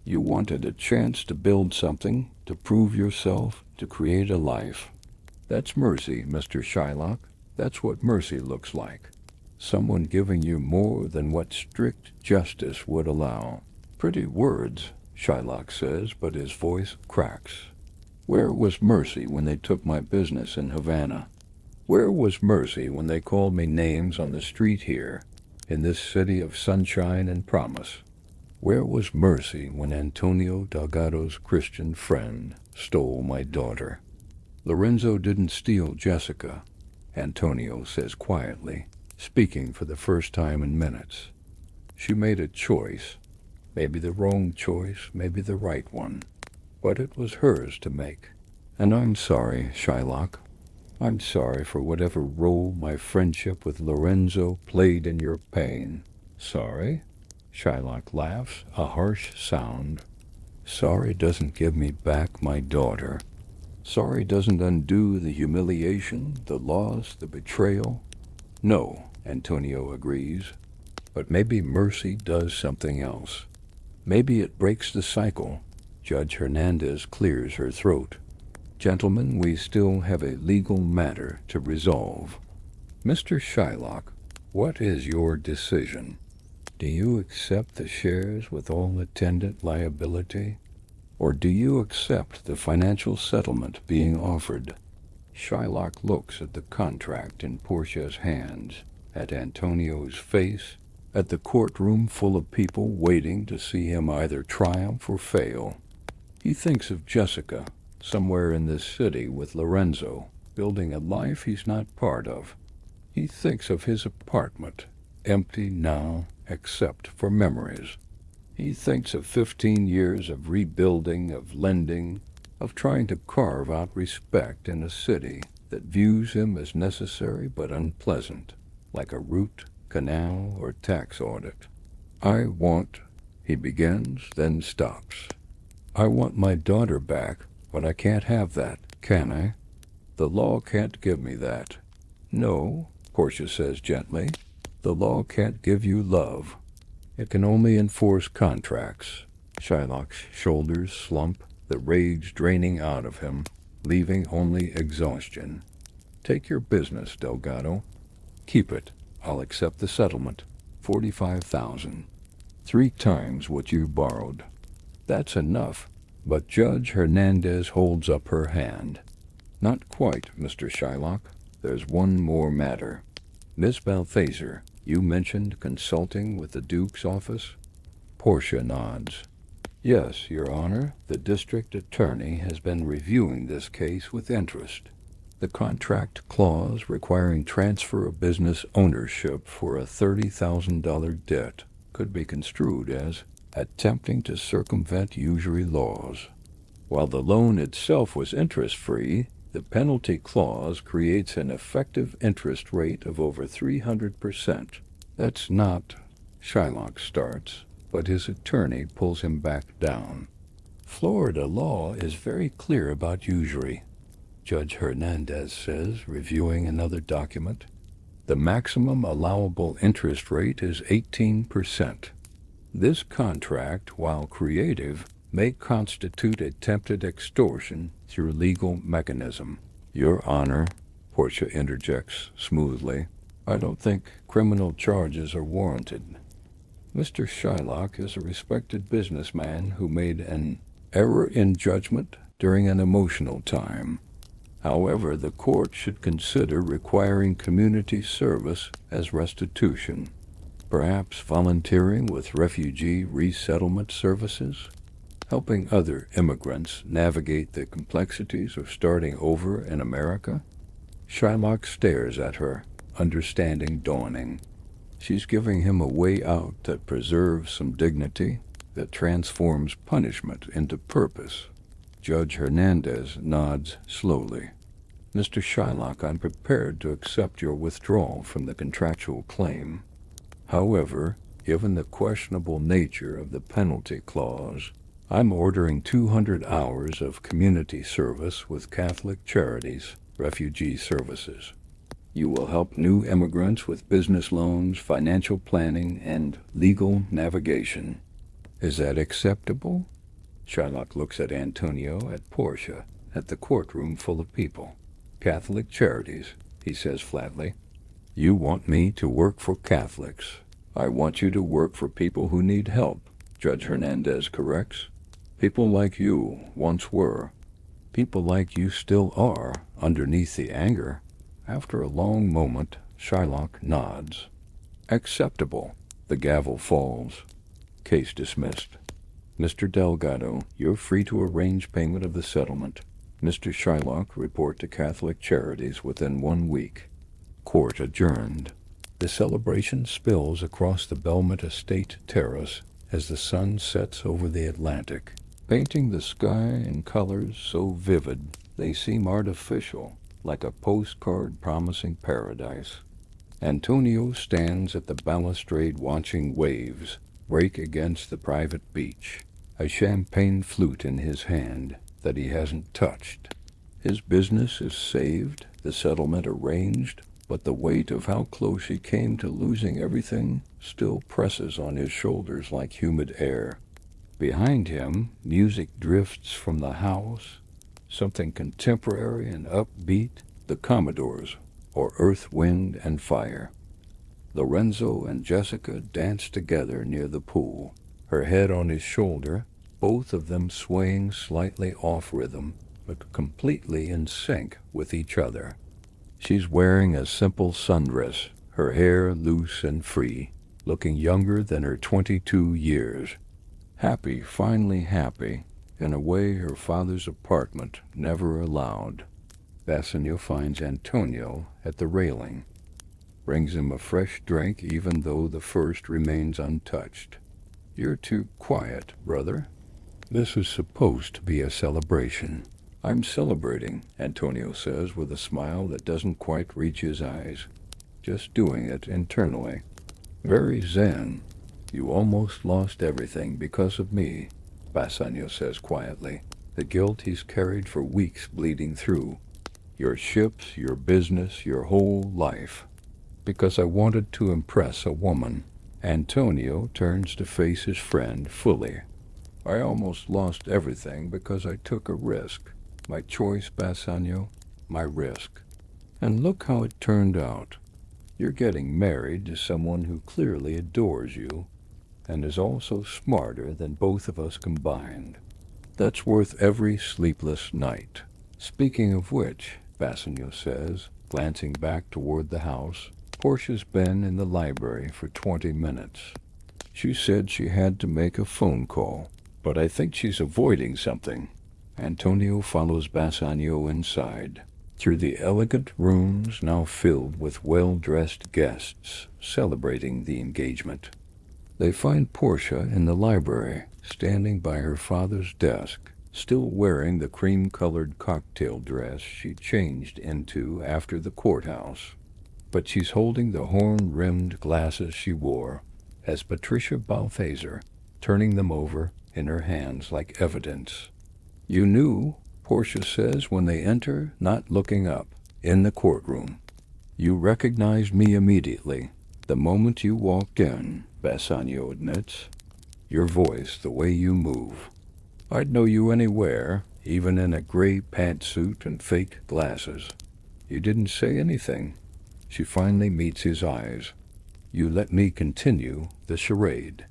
You wanted a chance to build something, to prove yourself, to create a life. That's mercy, Mr. Shylock. That's what mercy looks like. Someone giving you more than what strict justice would allow. Pretty words, Shylock says, but his voice cracks. Where was mercy when they took my business in Havana? Where was mercy when they called me names on the street here, in this city of sunshine and promise? Where was mercy when Antonio Delgado's Christian friend stole my daughter? Lorenzo didn't steal Jessica, Antonio says quietly, speaking for the first time in minutes. She made a choice, maybe the wrong choice, maybe the right one, but it was hers to make. And I'm sorry, Shylock. I'm sorry for whatever role my friendship with Lorenzo played in your pain. Sorry? Shylock laughs, a harsh sound. Sorry doesn't give me back my daughter. Sorry doesn't undo the humiliation, the loss, the betrayal. No, Antonio agrees. But maybe mercy does something else. Maybe it breaks the cycle. Judge Hernandez clears her throat. Gentlemen, we still have a legal matter to resolve. Mr. Shylock, what is your decision? Do you accept the shares with all attendant liability? Or do you accept the financial settlement being offered? Shylock looks at the contract in Portia's hands, at Antonio's face, at the courtroom full of people waiting to see him either triumph or fail. He thinks of Jessica, somewhere in this city with Lorenzo, building a life he's not part of. He thinks of his apartment, empty now except for memories. He thinks of 15 years of rebuilding, of lending, of trying to carve out respect in a city that views him as necessary but unpleasant, like a route, canal, or tax audit. I want, he begins, then stops. I want my daughter back, but I can't have that, can I? The law can't give me that. No, Portia says gently, the law can't give you love. It can only enforce contracts. Shylock's shoulders slump. the rage draining out of him, leaving only exhaustion. Take your business, Delgado. Keep it. I'll accept the settlement. 45,000. 3 times what you borrowed. That's enough. But Judge Hernandez holds up her hand. Not quite, Mr. Shylock. There's one more matter. Miss Balthazar, you mentioned consulting with the Duke's office? Portia nods. Yes, Your Honor, the district attorney has been reviewing this case with interest. The contract clause requiring transfer of business ownership for a $30,000 debt could be construed as attempting to circumvent usury laws. While the loan itself was interest-free, the penalty clause creates an effective interest rate of over 300%. That's not, Shylock starts, but his attorney pulls him back down. Florida law is very clear about usury, Judge Hernandez says, reviewing another document. The maximum allowable interest rate is 18%. This contract, while creative, may constitute attempted extortion through legal mechanism. Your Honor, Portia interjects smoothly, I don't think criminal charges are warranted. Mr. Shylock is a respected businessman who made an error in judgment during an emotional time. However, the court should consider requiring community service as restitution, perhaps volunteering with refugee resettlement services, helping other immigrants navigate the complexities of starting over in America. Shylock stares at her, understanding dawning. She's giving him a way out that preserves some dignity, that transforms punishment into purpose. Judge Hernandez nods slowly. Mr. Shylock, I'm prepared to accept your withdrawal from the contractual claim. However, given the questionable nature of the penalty clause, I'm ordering 200 hours of community service with Catholic Charities, Refugee Services. You will help new immigrants with business loans, financial planning, and legal navigation. Is that acceptable? Shylock looks at Antonio, at Portia, at the courtroom full of people. Catholic Charities, he says flatly. You want me to work for Catholics. I want you to work for people who need help, Judge Hernandez corrects. People like you once were. People like you still are, underneath the anger. After a long moment, Shylock nods. Acceptable. The gavel falls. Case dismissed. Mr. Delgado, you're free to arrange payment of the settlement. Mr. Shylock, report to Catholic Charities within 1 week. Court adjourned. The celebration spills across the Belmont Estate terrace as the sun sets over the Atlantic, painting the sky in colors so vivid they seem artificial, like a postcard promising paradise. Antonio stands at the balustrade watching waves break against the private beach, a champagne flute in his hand that he hasn't touched. His business is saved, the settlement arranged, but the weight of how close he came to losing everything still presses on his shoulders like humid air. Behind him, music drifts from the house, something contemporary and upbeat, the Commodores, or Earth, Wind, and Fire. Lorenzo and Jessica dance together near the pool, her head on his shoulder, both of them swaying slightly off rhythm, but completely in sync with each other. She's wearing a simple sundress, her hair loose and free, looking younger than her 22 years. Happy, finally happy, in a way her father's apartment never allowed. Bassanio finds Antonio at the railing, brings him a fresh drink even though the first remains untouched. You're too quiet, brother. This is supposed to be a celebration. I'm celebrating, Antonio says with a smile that doesn't quite reach his eyes. Just doing it internally. Very zen. You almost lost everything because of me, Bassanio says quietly, the guilt he's carried for weeks bleeding through. Your ships, your business, your whole life. Because I wanted to impress a woman. Antonio turns to face his friend fully. I almost lost everything because I took a risk. My choice, Bassanio, my risk. And look how it turned out. You're getting married to someone who clearly adores you and is also smarter than both of us combined. That's worth every sleepless night. Speaking of which, Bassanio says, glancing back toward the house, Portia's been in the library for 20 minutes. She said she had to make a phone call, but I think she's avoiding something. Antonio follows Bassanio inside, through the elegant rooms now filled with well-dressed guests celebrating the engagement. They find Portia in the library, standing by her father's desk, still wearing the cream-colored cocktail dress she changed into after the courthouse. But she's holding the horn-rimmed glasses she wore as Patricia Balthazar, turning them over in her hands like evidence. You knew, Portia says when they enter, not looking up, in the courtroom. You recognized me immediately, the moment you walked in, Bassanio admits. Your voice, the way you move. I'd know you anywhere, even in a gray pantsuit and fake glasses. You didn't say anything. She finally meets his eyes. You let me continue the charade.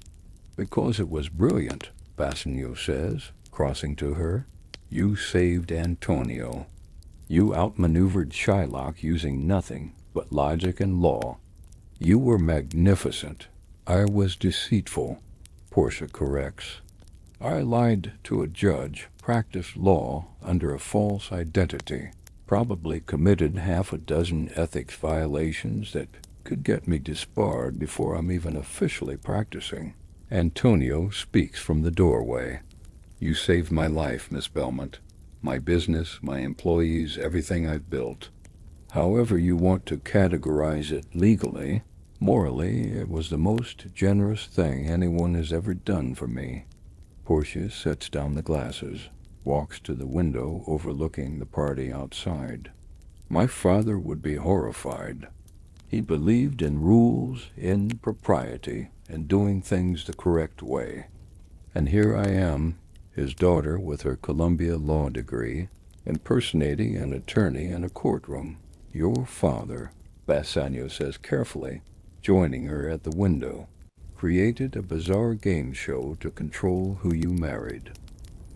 Because it was brilliant, Bassanio says, crossing to her. You saved Antonio. You outmaneuvered Shylock using nothing but logic and law. You were magnificent. I was deceitful, Portia corrects. I lied to a judge, practiced law under a false identity, probably committed half a dozen ethics violations that could get me disbarred before I'm even officially practicing. Antonio speaks from the doorway. You saved my life, Miss Belmont. My business, my employees, everything I've built. However you want to categorize it legally, morally, it was the most generous thing anyone has ever done for me. Portia sets down the glasses, walks to the window overlooking the party outside. My father would be horrified. He believed in rules, in propriety, and doing things the correct way. And here I am, his daughter with her Columbia law degree, impersonating an attorney in a courtroom. Your father, Bassanio says carefully, joining her at the window, created a bizarre game show to control who you married.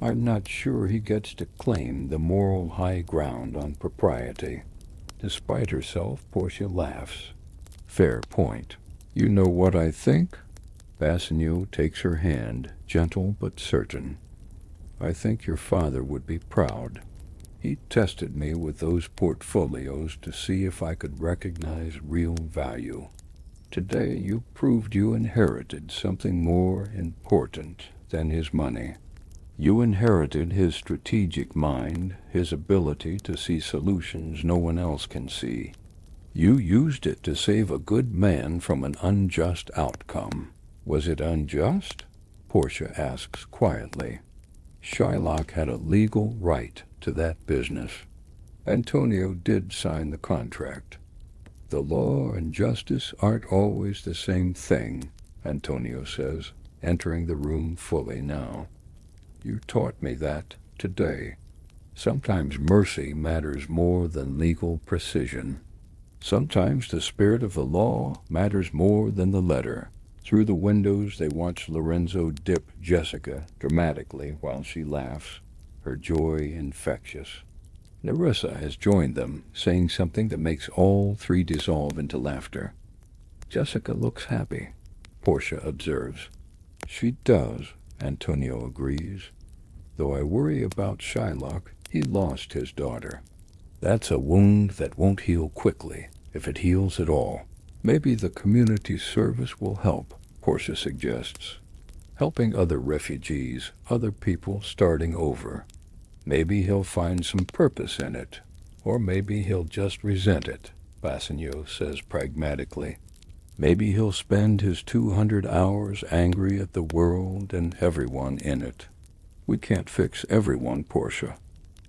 I'm not sure he gets to claim the moral high ground on propriety. Despite herself, Portia laughs. Fair point. You know what I think? Bassanio takes her hand, gentle but certain. I think your father would be proud. He tested me with those portfolios to see if I could recognize real value. Today you proved you inherited something more important than his money. You inherited his strategic mind, his ability to see solutions no one else can see. You used it to save a good man from an unjust outcome. Was it unjust? Portia asks quietly. Shylock had a legal right to that business. Antonio did sign the contract. The law and justice aren't always the same thing, Antonio says, entering the room fully now. You taught me that today. Sometimes mercy matters more than legal precision. Sometimes the spirit of the law matters more than the letter. Through the windows they watch Lorenzo dip Jessica dramatically while she laughs, her joy infectious. Nerissa has joined them, saying something that makes all three dissolve into laughter. Jessica looks happy, Portia observes. She does, Antonio agrees. Though I worry about Shylock, he lost his daughter. That's a wound that won't heal quickly, if it heals at all. Maybe the community service will help, Portia suggests. Helping other refugees, other people starting over. Maybe he'll find some purpose in it. Or maybe he'll just resent it, Bassanio says pragmatically. Maybe he'll spend his 200 hours angry at the world and everyone in it. We can't fix everyone, Portia.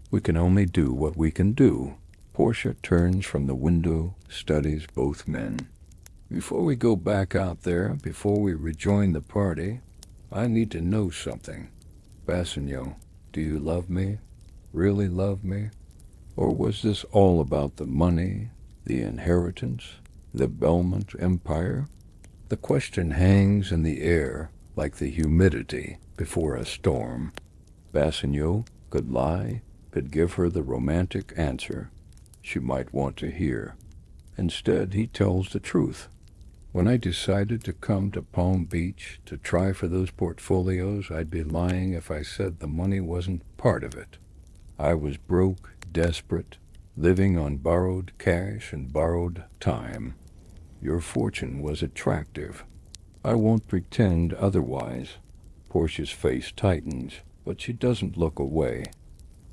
We can only do what we can do. Portia turns from the window, studies both men. Before we go back out there, before we rejoin the party, I need to know something. Bassanio, do you love me? Really love me? Or was this all about the money, the inheritance, the Belmont Empire? The question hangs in the air like the humidity before a storm. Bassanio could lie, could give her the romantic answer she might want to hear. Instead, he tells the truth. When I decided to come to Palm Beach to try for those portfolios, I'd be lying if I said the money wasn't part of it. I was broke, desperate, living on borrowed cash and borrowed time. Your fortune was attractive. I won't pretend otherwise. Portia's face tightens, but she doesn't look away.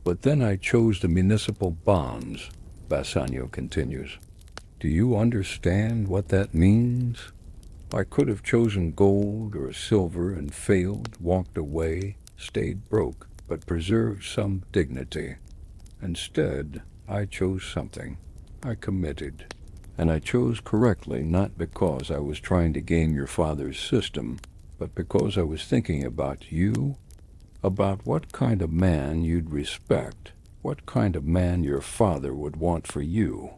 But then I chose the municipal bonds, Bassanio continues. Do you understand what that means? I could have chosen gold or silver and failed, walked away, stayed broke, but preserved some dignity. Instead, I chose something. I committed. And I chose correctly, not because I was trying to game your father's system, but because I was thinking about you, about what kind of man you'd respect, what kind of man your father would want for you.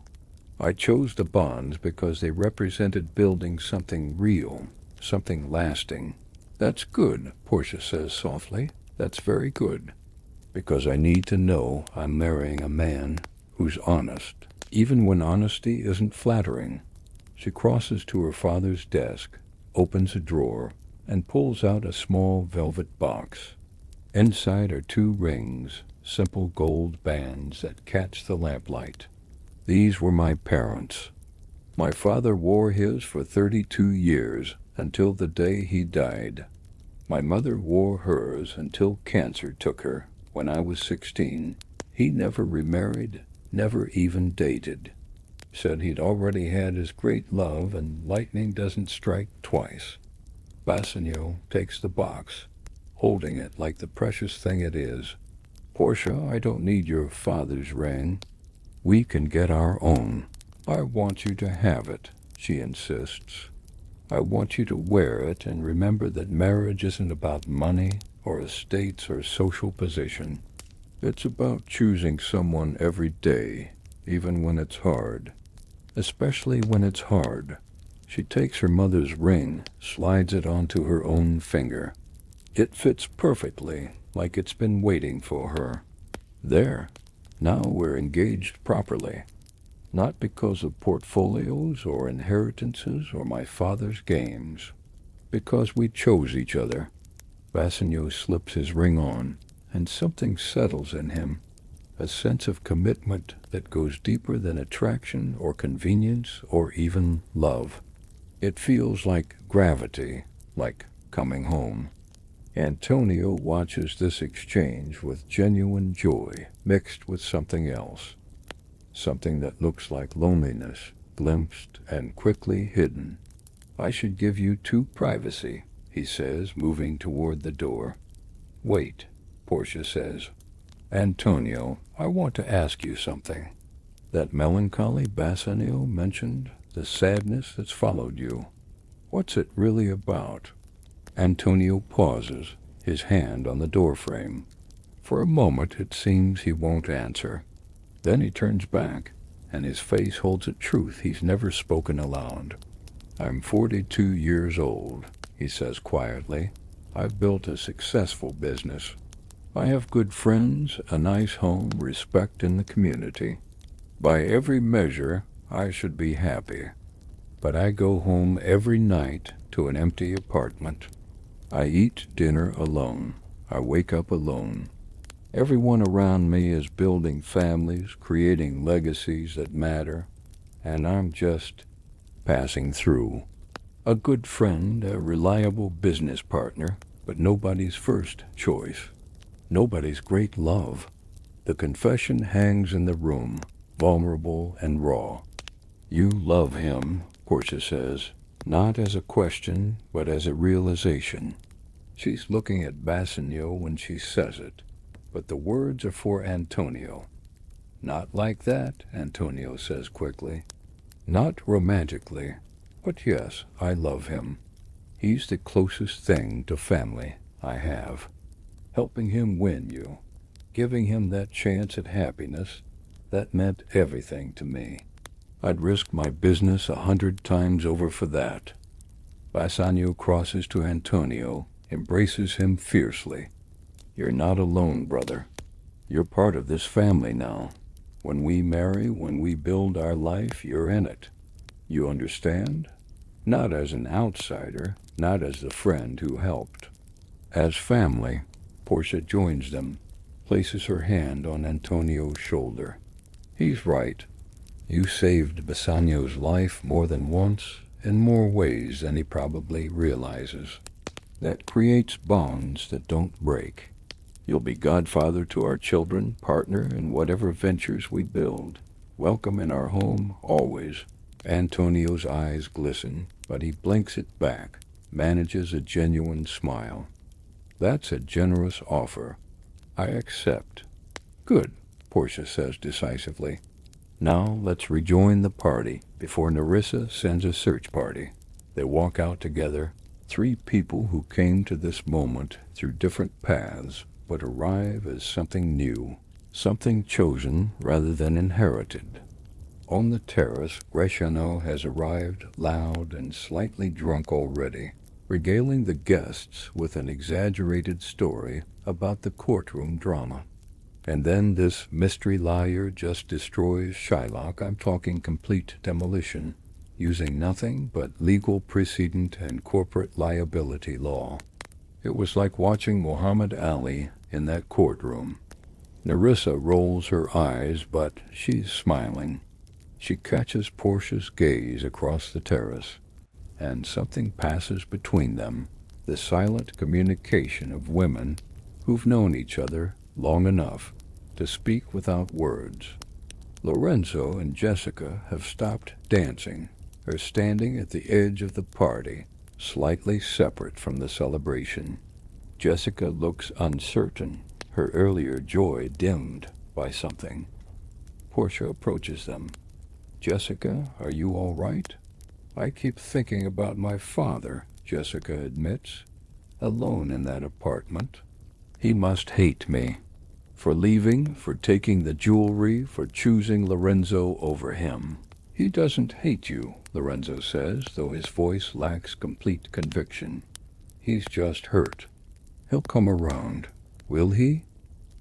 I chose the bonds because they represented building something real, something lasting. That's good, Portia says softly. That's very good. Because I need to know I'm marrying a man who's honest, even when honesty isn't flattering. She crosses to her father's desk, opens a drawer, and pulls out a small velvet box. Inside are 2 rings, simple gold bands that catch the lamplight. These were my parents. My father wore his for 32 years, until the day he died. My mother wore hers until cancer took her, when I was 16. He never remarried, never even dated. Said he'd already had his great love and lightning doesn't strike twice. Bassanio takes the box, holding it like the precious thing it is. Portia, I don't need your father's ring. We can get our own. I want you to have it, she insists. I want you to wear it and remember that marriage isn't about money or estates or social position. It's about choosing someone every day, even when it's hard. Especially when it's hard. She takes her mother's ring, slides it onto her own finger. It fits perfectly, like it's been waiting for her. There. Now we're engaged properly. Not because of portfolios or inheritances or my father's games. Because we chose each other. Bassanio slips his ring on, and something settles in him. A sense of commitment that goes deeper than attraction or convenience or even love. It feels like gravity, like coming home. Antonio watches this exchange with genuine joy mixed with something else. Something that looks like loneliness, glimpsed and quickly hidden. I should give you 2 privacy, he says, moving toward the door. Wait, Portia says. Antonio, I want to ask you something. That melancholy Bassanio mentioned, the sadness that's followed you. What's it really about? Antonio pauses, his hand on the doorframe. For a moment it seems he won't answer. Then he turns back, and his face holds a truth he's never spoken aloud. I'm 42 years old, he says quietly. I've built a successful business. I have good friends, a nice home, respect in the community. By every measure, I should be happy. But I go home every night to an empty apartment. I eat dinner alone. I wake up alone. Everyone around me is building families, creating legacies that matter, and I'm just passing through. A good friend, a reliable business partner, but nobody's first choice. Nobody's great love. The confession hangs in the room, vulnerable and raw. You love him, Portia says, not as a question, but as a realization. She's looking at Bassanio when she says it, but the words are for Antonio. Not like that, Antonio says quickly. Not romantically, but yes, I love him. He's the closest thing to family I have. helping him win you, giving him that chance at happiness, that meant everything to me. I'd risk my business 100 times over for that. Bassanio crosses to Antonio, embraces him fiercely. You're not alone, brother. You're part of this family now. When we marry, when we build our life, you're in it. You understand? Not as an outsider, not as the friend who helped. As family. Portia joins them, places her hand on Antonio's shoulder. He's right. You saved Bassanio's life more than once, in more ways than he probably realizes. That creates bonds that don't break. You'll be godfather to our children, partner in whatever ventures we build. Welcome in our home, always. Antonio's eyes glisten, but he blinks it back, manages a genuine smile. That's a generous offer. I accept. Good, Portia says decisively. Now let's rejoin the party before Nerissa sends a search party. They walk out together, three people who came to this moment through different paths, but arrive as something new, something chosen rather than inherited. On the terrace, Bresciano has arrived, loud and slightly drunk already, regaling the guests with an exaggerated story about the courtroom drama. And then this mystery liar just destroys Shylock. I'm talking complete demolition, using nothing but legal precedent and corporate liability law. It was like watching Muhammad Ali in that courtroom. Nerissa rolls her eyes, but she's smiling. She catches Portia's gaze across the terrace, and something passes between them, the silent communication of women who've known each other long enough to speak without words. Lorenzo and Jessica have stopped dancing, are standing at the edge of the party, slightly separate from the celebration. Jessica looks uncertain, her earlier joy dimmed by something. Portia approaches them. Jessica, are you all right? I keep thinking about my father, Jessica admits, alone in that apartment. He must hate me. For leaving, for taking the jewelry, for choosing Lorenzo over him. He doesn't hate you, Lorenzo says, though his voice lacks complete conviction. He's just hurt. He'll come around. Will he?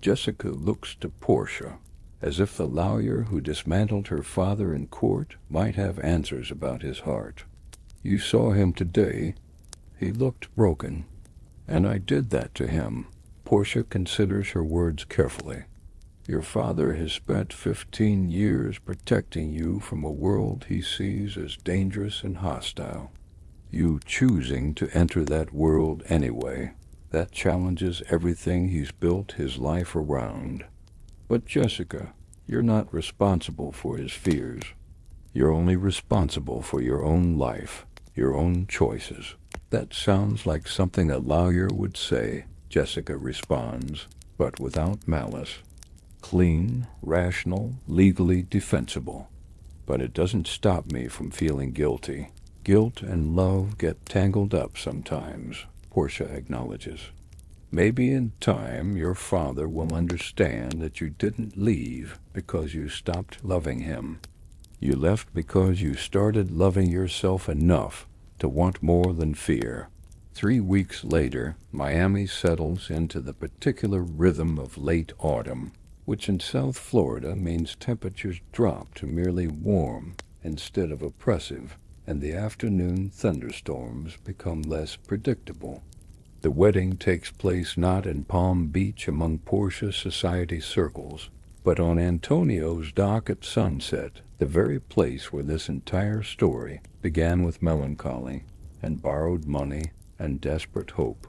Jessica looks to Portia, as if the lawyer who dismantled her father in court might have answers about his heart. You saw him today. He looked broken. And I did that to him. Portia considers her words carefully. Your father has spent 15 years protecting you from a world he sees as dangerous and hostile. You choosing to enter that world anyway, that challenges everything he's built his life around. But Jessica, you're not responsible for his fears. You're only responsible for your own life, your own choices. That sounds like something a lawyer would say, Jessica responds, but without malice. Clean, rational, legally defensible. But it doesn't stop me from feeling guilty. Guilt and love get tangled up sometimes, Portia acknowledges. Maybe in time your father will understand that you didn't leave because you stopped loving him. You left because you started loving yourself enough to want more than fear. 3 weeks later, Miami settles into the particular rhythm of late autumn, which in South Florida means temperatures drop to merely warm instead of oppressive, and the afternoon thunderstorms become less predictable. The wedding takes place not in Palm Beach among Portia society circles, but on Antonio's dock at sunset, the very place where this entire story began with melancholy and borrowed money and desperate hope.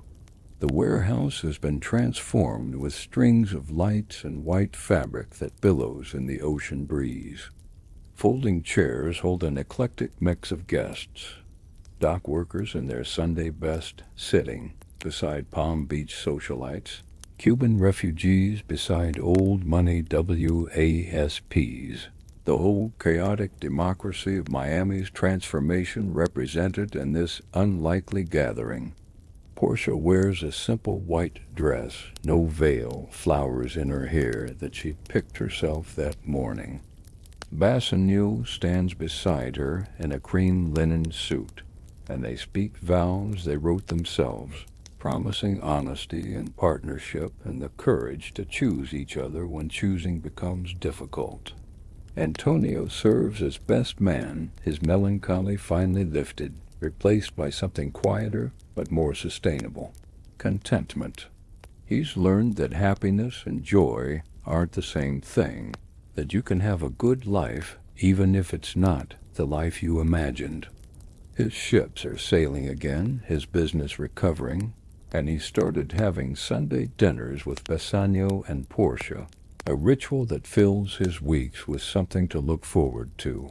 The warehouse has been transformed with strings of lights and white fabric that billows in the ocean breeze. Folding chairs hold an eclectic mix of guests. Dock workers in their Sunday best sitting beside Palm Beach socialites, Cuban refugees beside old money WASPs. The whole chaotic democracy of Miami's transformation represented in this unlikely gathering. Portia wears a simple white dress, no veil, flowers in her hair that she picked herself that morning. Bassanio stands beside her in a cream linen suit, and they speak vows they wrote themselves, promising honesty and partnership and the courage to choose each other when choosing becomes difficult. Antonio serves as best man, his melancholy finally lifted, replaced by something quieter but more sustainable: contentment. He's learned that happiness and joy aren't the same thing, that you can have a good life even if it's not the life you imagined. His ships are sailing again, his business recovering, and he started having Sunday dinners with Bassanio and Portia, a ritual that fills his weeks with something to look forward to.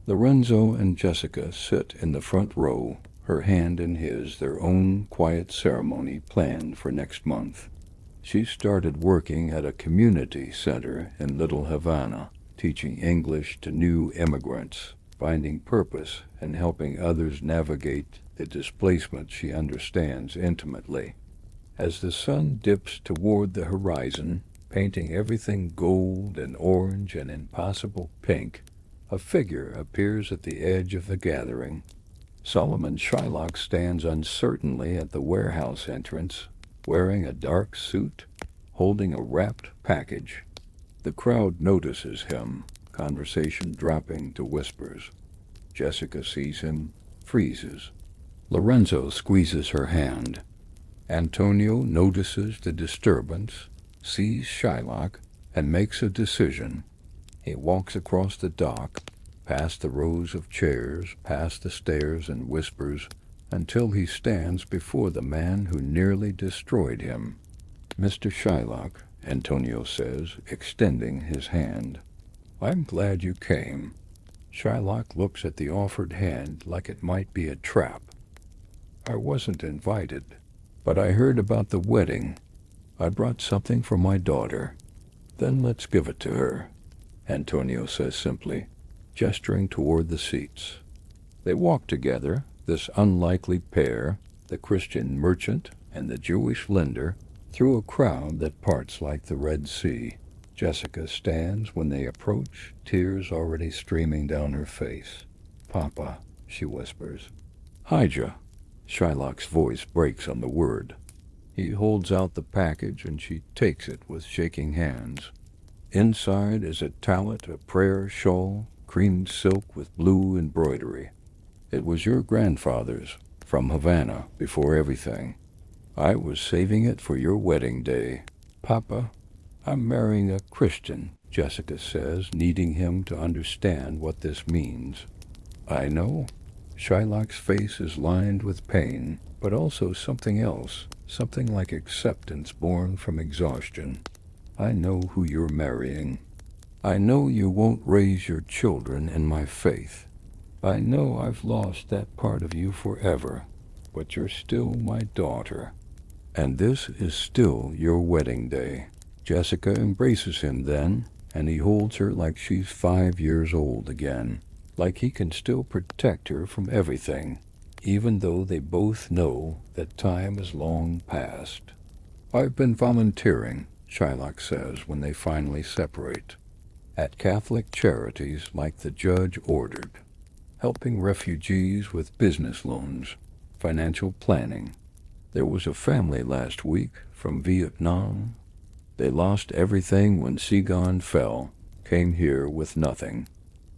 Lorenzo and Jessica sit in the front row, her hand in his, their own quiet ceremony planned for next month. She started working at a community center in Little Havana, teaching English to new immigrants, finding purpose and helping others navigate the displacement she understands intimately. As the sun dips toward the horizon, painting everything gold and orange and impossible pink, a figure appears at the edge of the gathering. Solomon Shylock stands uncertainly at the warehouse entrance, wearing a dark suit, holding a wrapped package. The crowd notices him, conversation dropping to whispers. Jessica sees him, freezes. Lorenzo squeezes her hand. Antonio notices the disturbance, sees Shylock, and makes a decision. He walks across the dock, past the rows of chairs, past the stairs, and whispers, until he stands before the man who nearly destroyed him. "Mr. Shylock," Antonio says, extending his hand. "I'm glad you came." Shylock looks at the offered hand like it might be a trap. "I wasn't invited, but I heard about the wedding. I brought something for my daughter." "Then let's give it to her," Antonio says simply, gesturing toward the seats. They walk together, this unlikely pair, the Christian merchant and the Jewish lender, through a crowd that parts like the Red Sea. Jessica stands when they approach, tears already streaming down her face. "Papa," she whispers. "Hijah." Shylock's voice breaks on the word. He holds out the package and she takes it with shaking hands. Inside is a tallit, a prayer shawl, creamed silk with blue embroidery. "It was your grandfather's, from Havana, before everything. I was saving it for your wedding day. Papa, I'm marrying a Christian," Jessica says, needing him to understand what this means. "I know." Shylock's face is lined with pain, but also something else, something like acceptance born from exhaustion. "I know who you're marrying. I know you won't raise your children in my faith. I know I've lost that part of you forever, but you're still my daughter. And this is still your wedding day." Jessica embraces him then, and he holds her like she's 5 years old again, like he can still protect her from everything, even though they both know that time is long past. "I've been volunteering," Shylock says when they finally separate, "at Catholic charities like the judge ordered, helping refugees with business loans, financial planning. There was a family last week from Vietnam. They lost everything when Saigon fell, came here with nothing.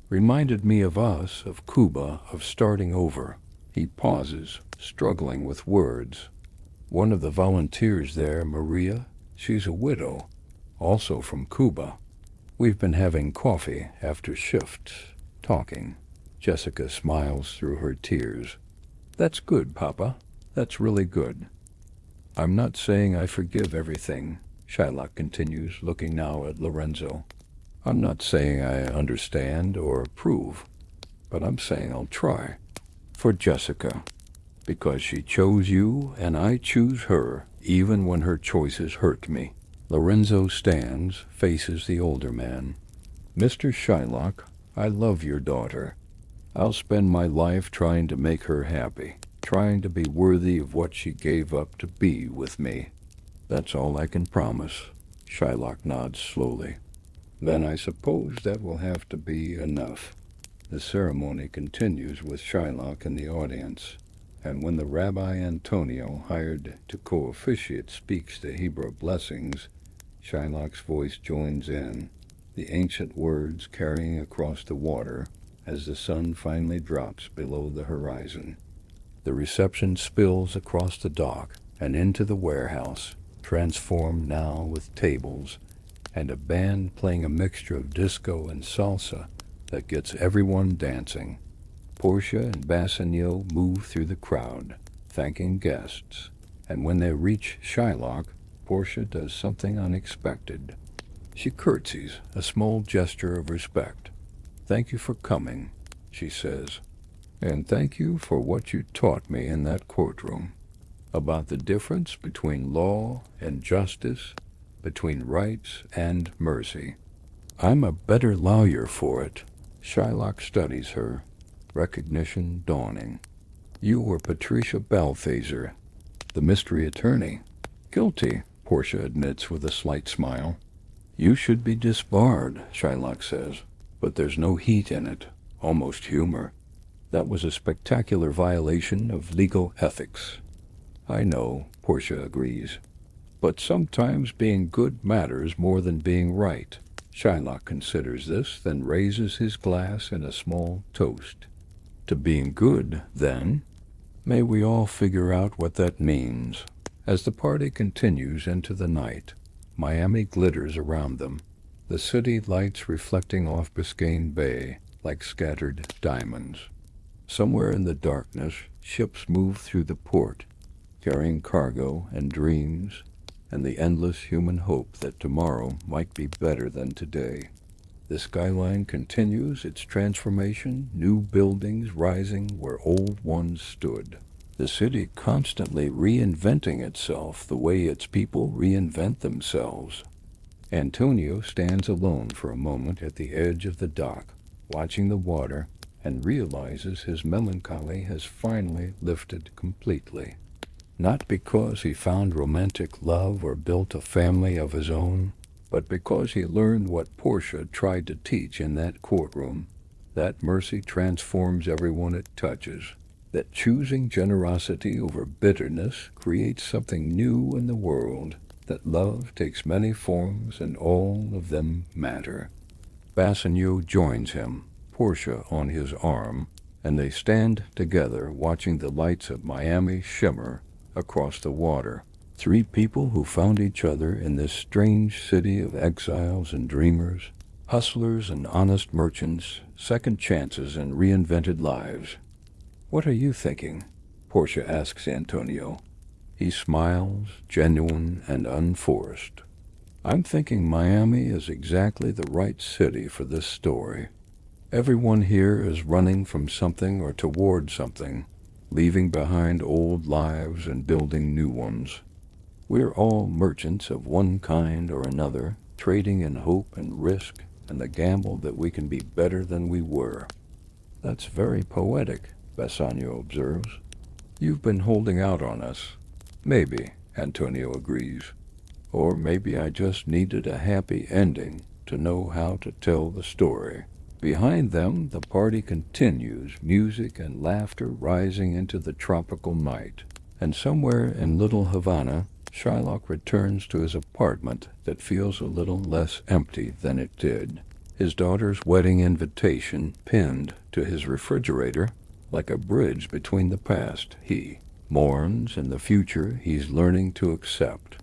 Reminded me of us, of Cuba, of starting over." He pauses, struggling with words. "One of the volunteers there, Maria, she's a widow, also from Cuba. We've been having coffee after shift, talking." Jessica smiles through her tears. "That's good, Papa. That's really good." "I'm not saying I forgive everything," Shylock continues, looking now at Lorenzo. "I'm not saying I understand or approve, but I'm saying I'll try. For Jessica. Because she chose you and I choose her, even when her choices hurt me." Lorenzo stands, faces the older man. "Mr. Shylock, I love your daughter. I'll spend my life trying to make her happy. trying to be worthy of what she gave up to be with me. That's all I can promise. Shylock nods slowly. Then I suppose that will have to be enough. The ceremony continues with Shylock in the audience, and when the Rabbi Antonio hired to co-officiate speaks the Hebrew blessings, Shylock's voice joins in, the ancient words carrying across the water as the sun finally drops below the horizon. The reception spills across the dock and into the warehouse, transformed now with tables and a band playing a mixture of disco and salsa that gets everyone dancing. Portia and Bassanio move through the crowd, thanking guests, and when they reach Shylock, Portia does something unexpected. She curtsies, a small gesture of respect. "Thank you for coming," she says, "and thank you for what you taught me in that courtroom, about the difference between law and justice, between rights and mercy. I'm a better lawyer for it." Shylock studies her, recognition dawning. "You were Patricia Balthaser, the mystery attorney." "Guilty," Portia admits with a slight smile. "You should be disbarred," Shylock says, "but there's no heat in it, almost humor. That was a spectacular violation of legal ethics." "I know," Portia agrees. "But sometimes being good matters more than being right." Shylock considers this, then raises his glass in a small toast. "To being good, then? May we all figure out what that means." As the party continues into the night, Miami glitters around them, the city lights reflecting off Biscayne Bay like scattered diamonds. Somewhere in the darkness, ships move through the port, carrying cargo and dreams, and the endless human hope that tomorrow might be better than today. The skyline continues its transformation, new buildings rising where old ones stood. The city constantly reinventing itself the way its people reinvent themselves. Antonio stands alone for a moment at the edge of the dock, watching the water, and realizes his melancholy has finally lifted completely. Not because he found romantic love or built a family of his own, but because he learned what Portia tried to teach in that courtroom, that mercy transforms everyone it touches, that choosing generosity over bitterness creates something new in the world, that love takes many forms and all of them matter. Bassanio joins him, Portia on his arm, and they stand together watching the lights of Miami shimmer across the water. Three people who found each other in this strange city of exiles and dreamers, hustlers and honest merchants, second chances and reinvented lives. "What are you thinking?" Portia asks Antonio. He smiles, genuine and unforced. "I'm thinking Miami is exactly the right city for this story. Everyone here is running from something or toward something, leaving behind old lives and building new ones. We're all merchants of one kind or another, trading in hope and risk and the gamble that we can be better than we were." "That's very poetic," Bassanio observes. "You've been holding out on us." "Maybe," Antonio agrees. "Or maybe I just needed a happy ending to know how to tell the story." Behind them, the party continues, music and laughter rising into the tropical night. And somewhere in Little Havana, Shylock returns to his apartment that feels a little less empty than it did. His daughter's wedding invitation pinned to his refrigerator like a bridge between the past he mourns and the future he's learning to accept.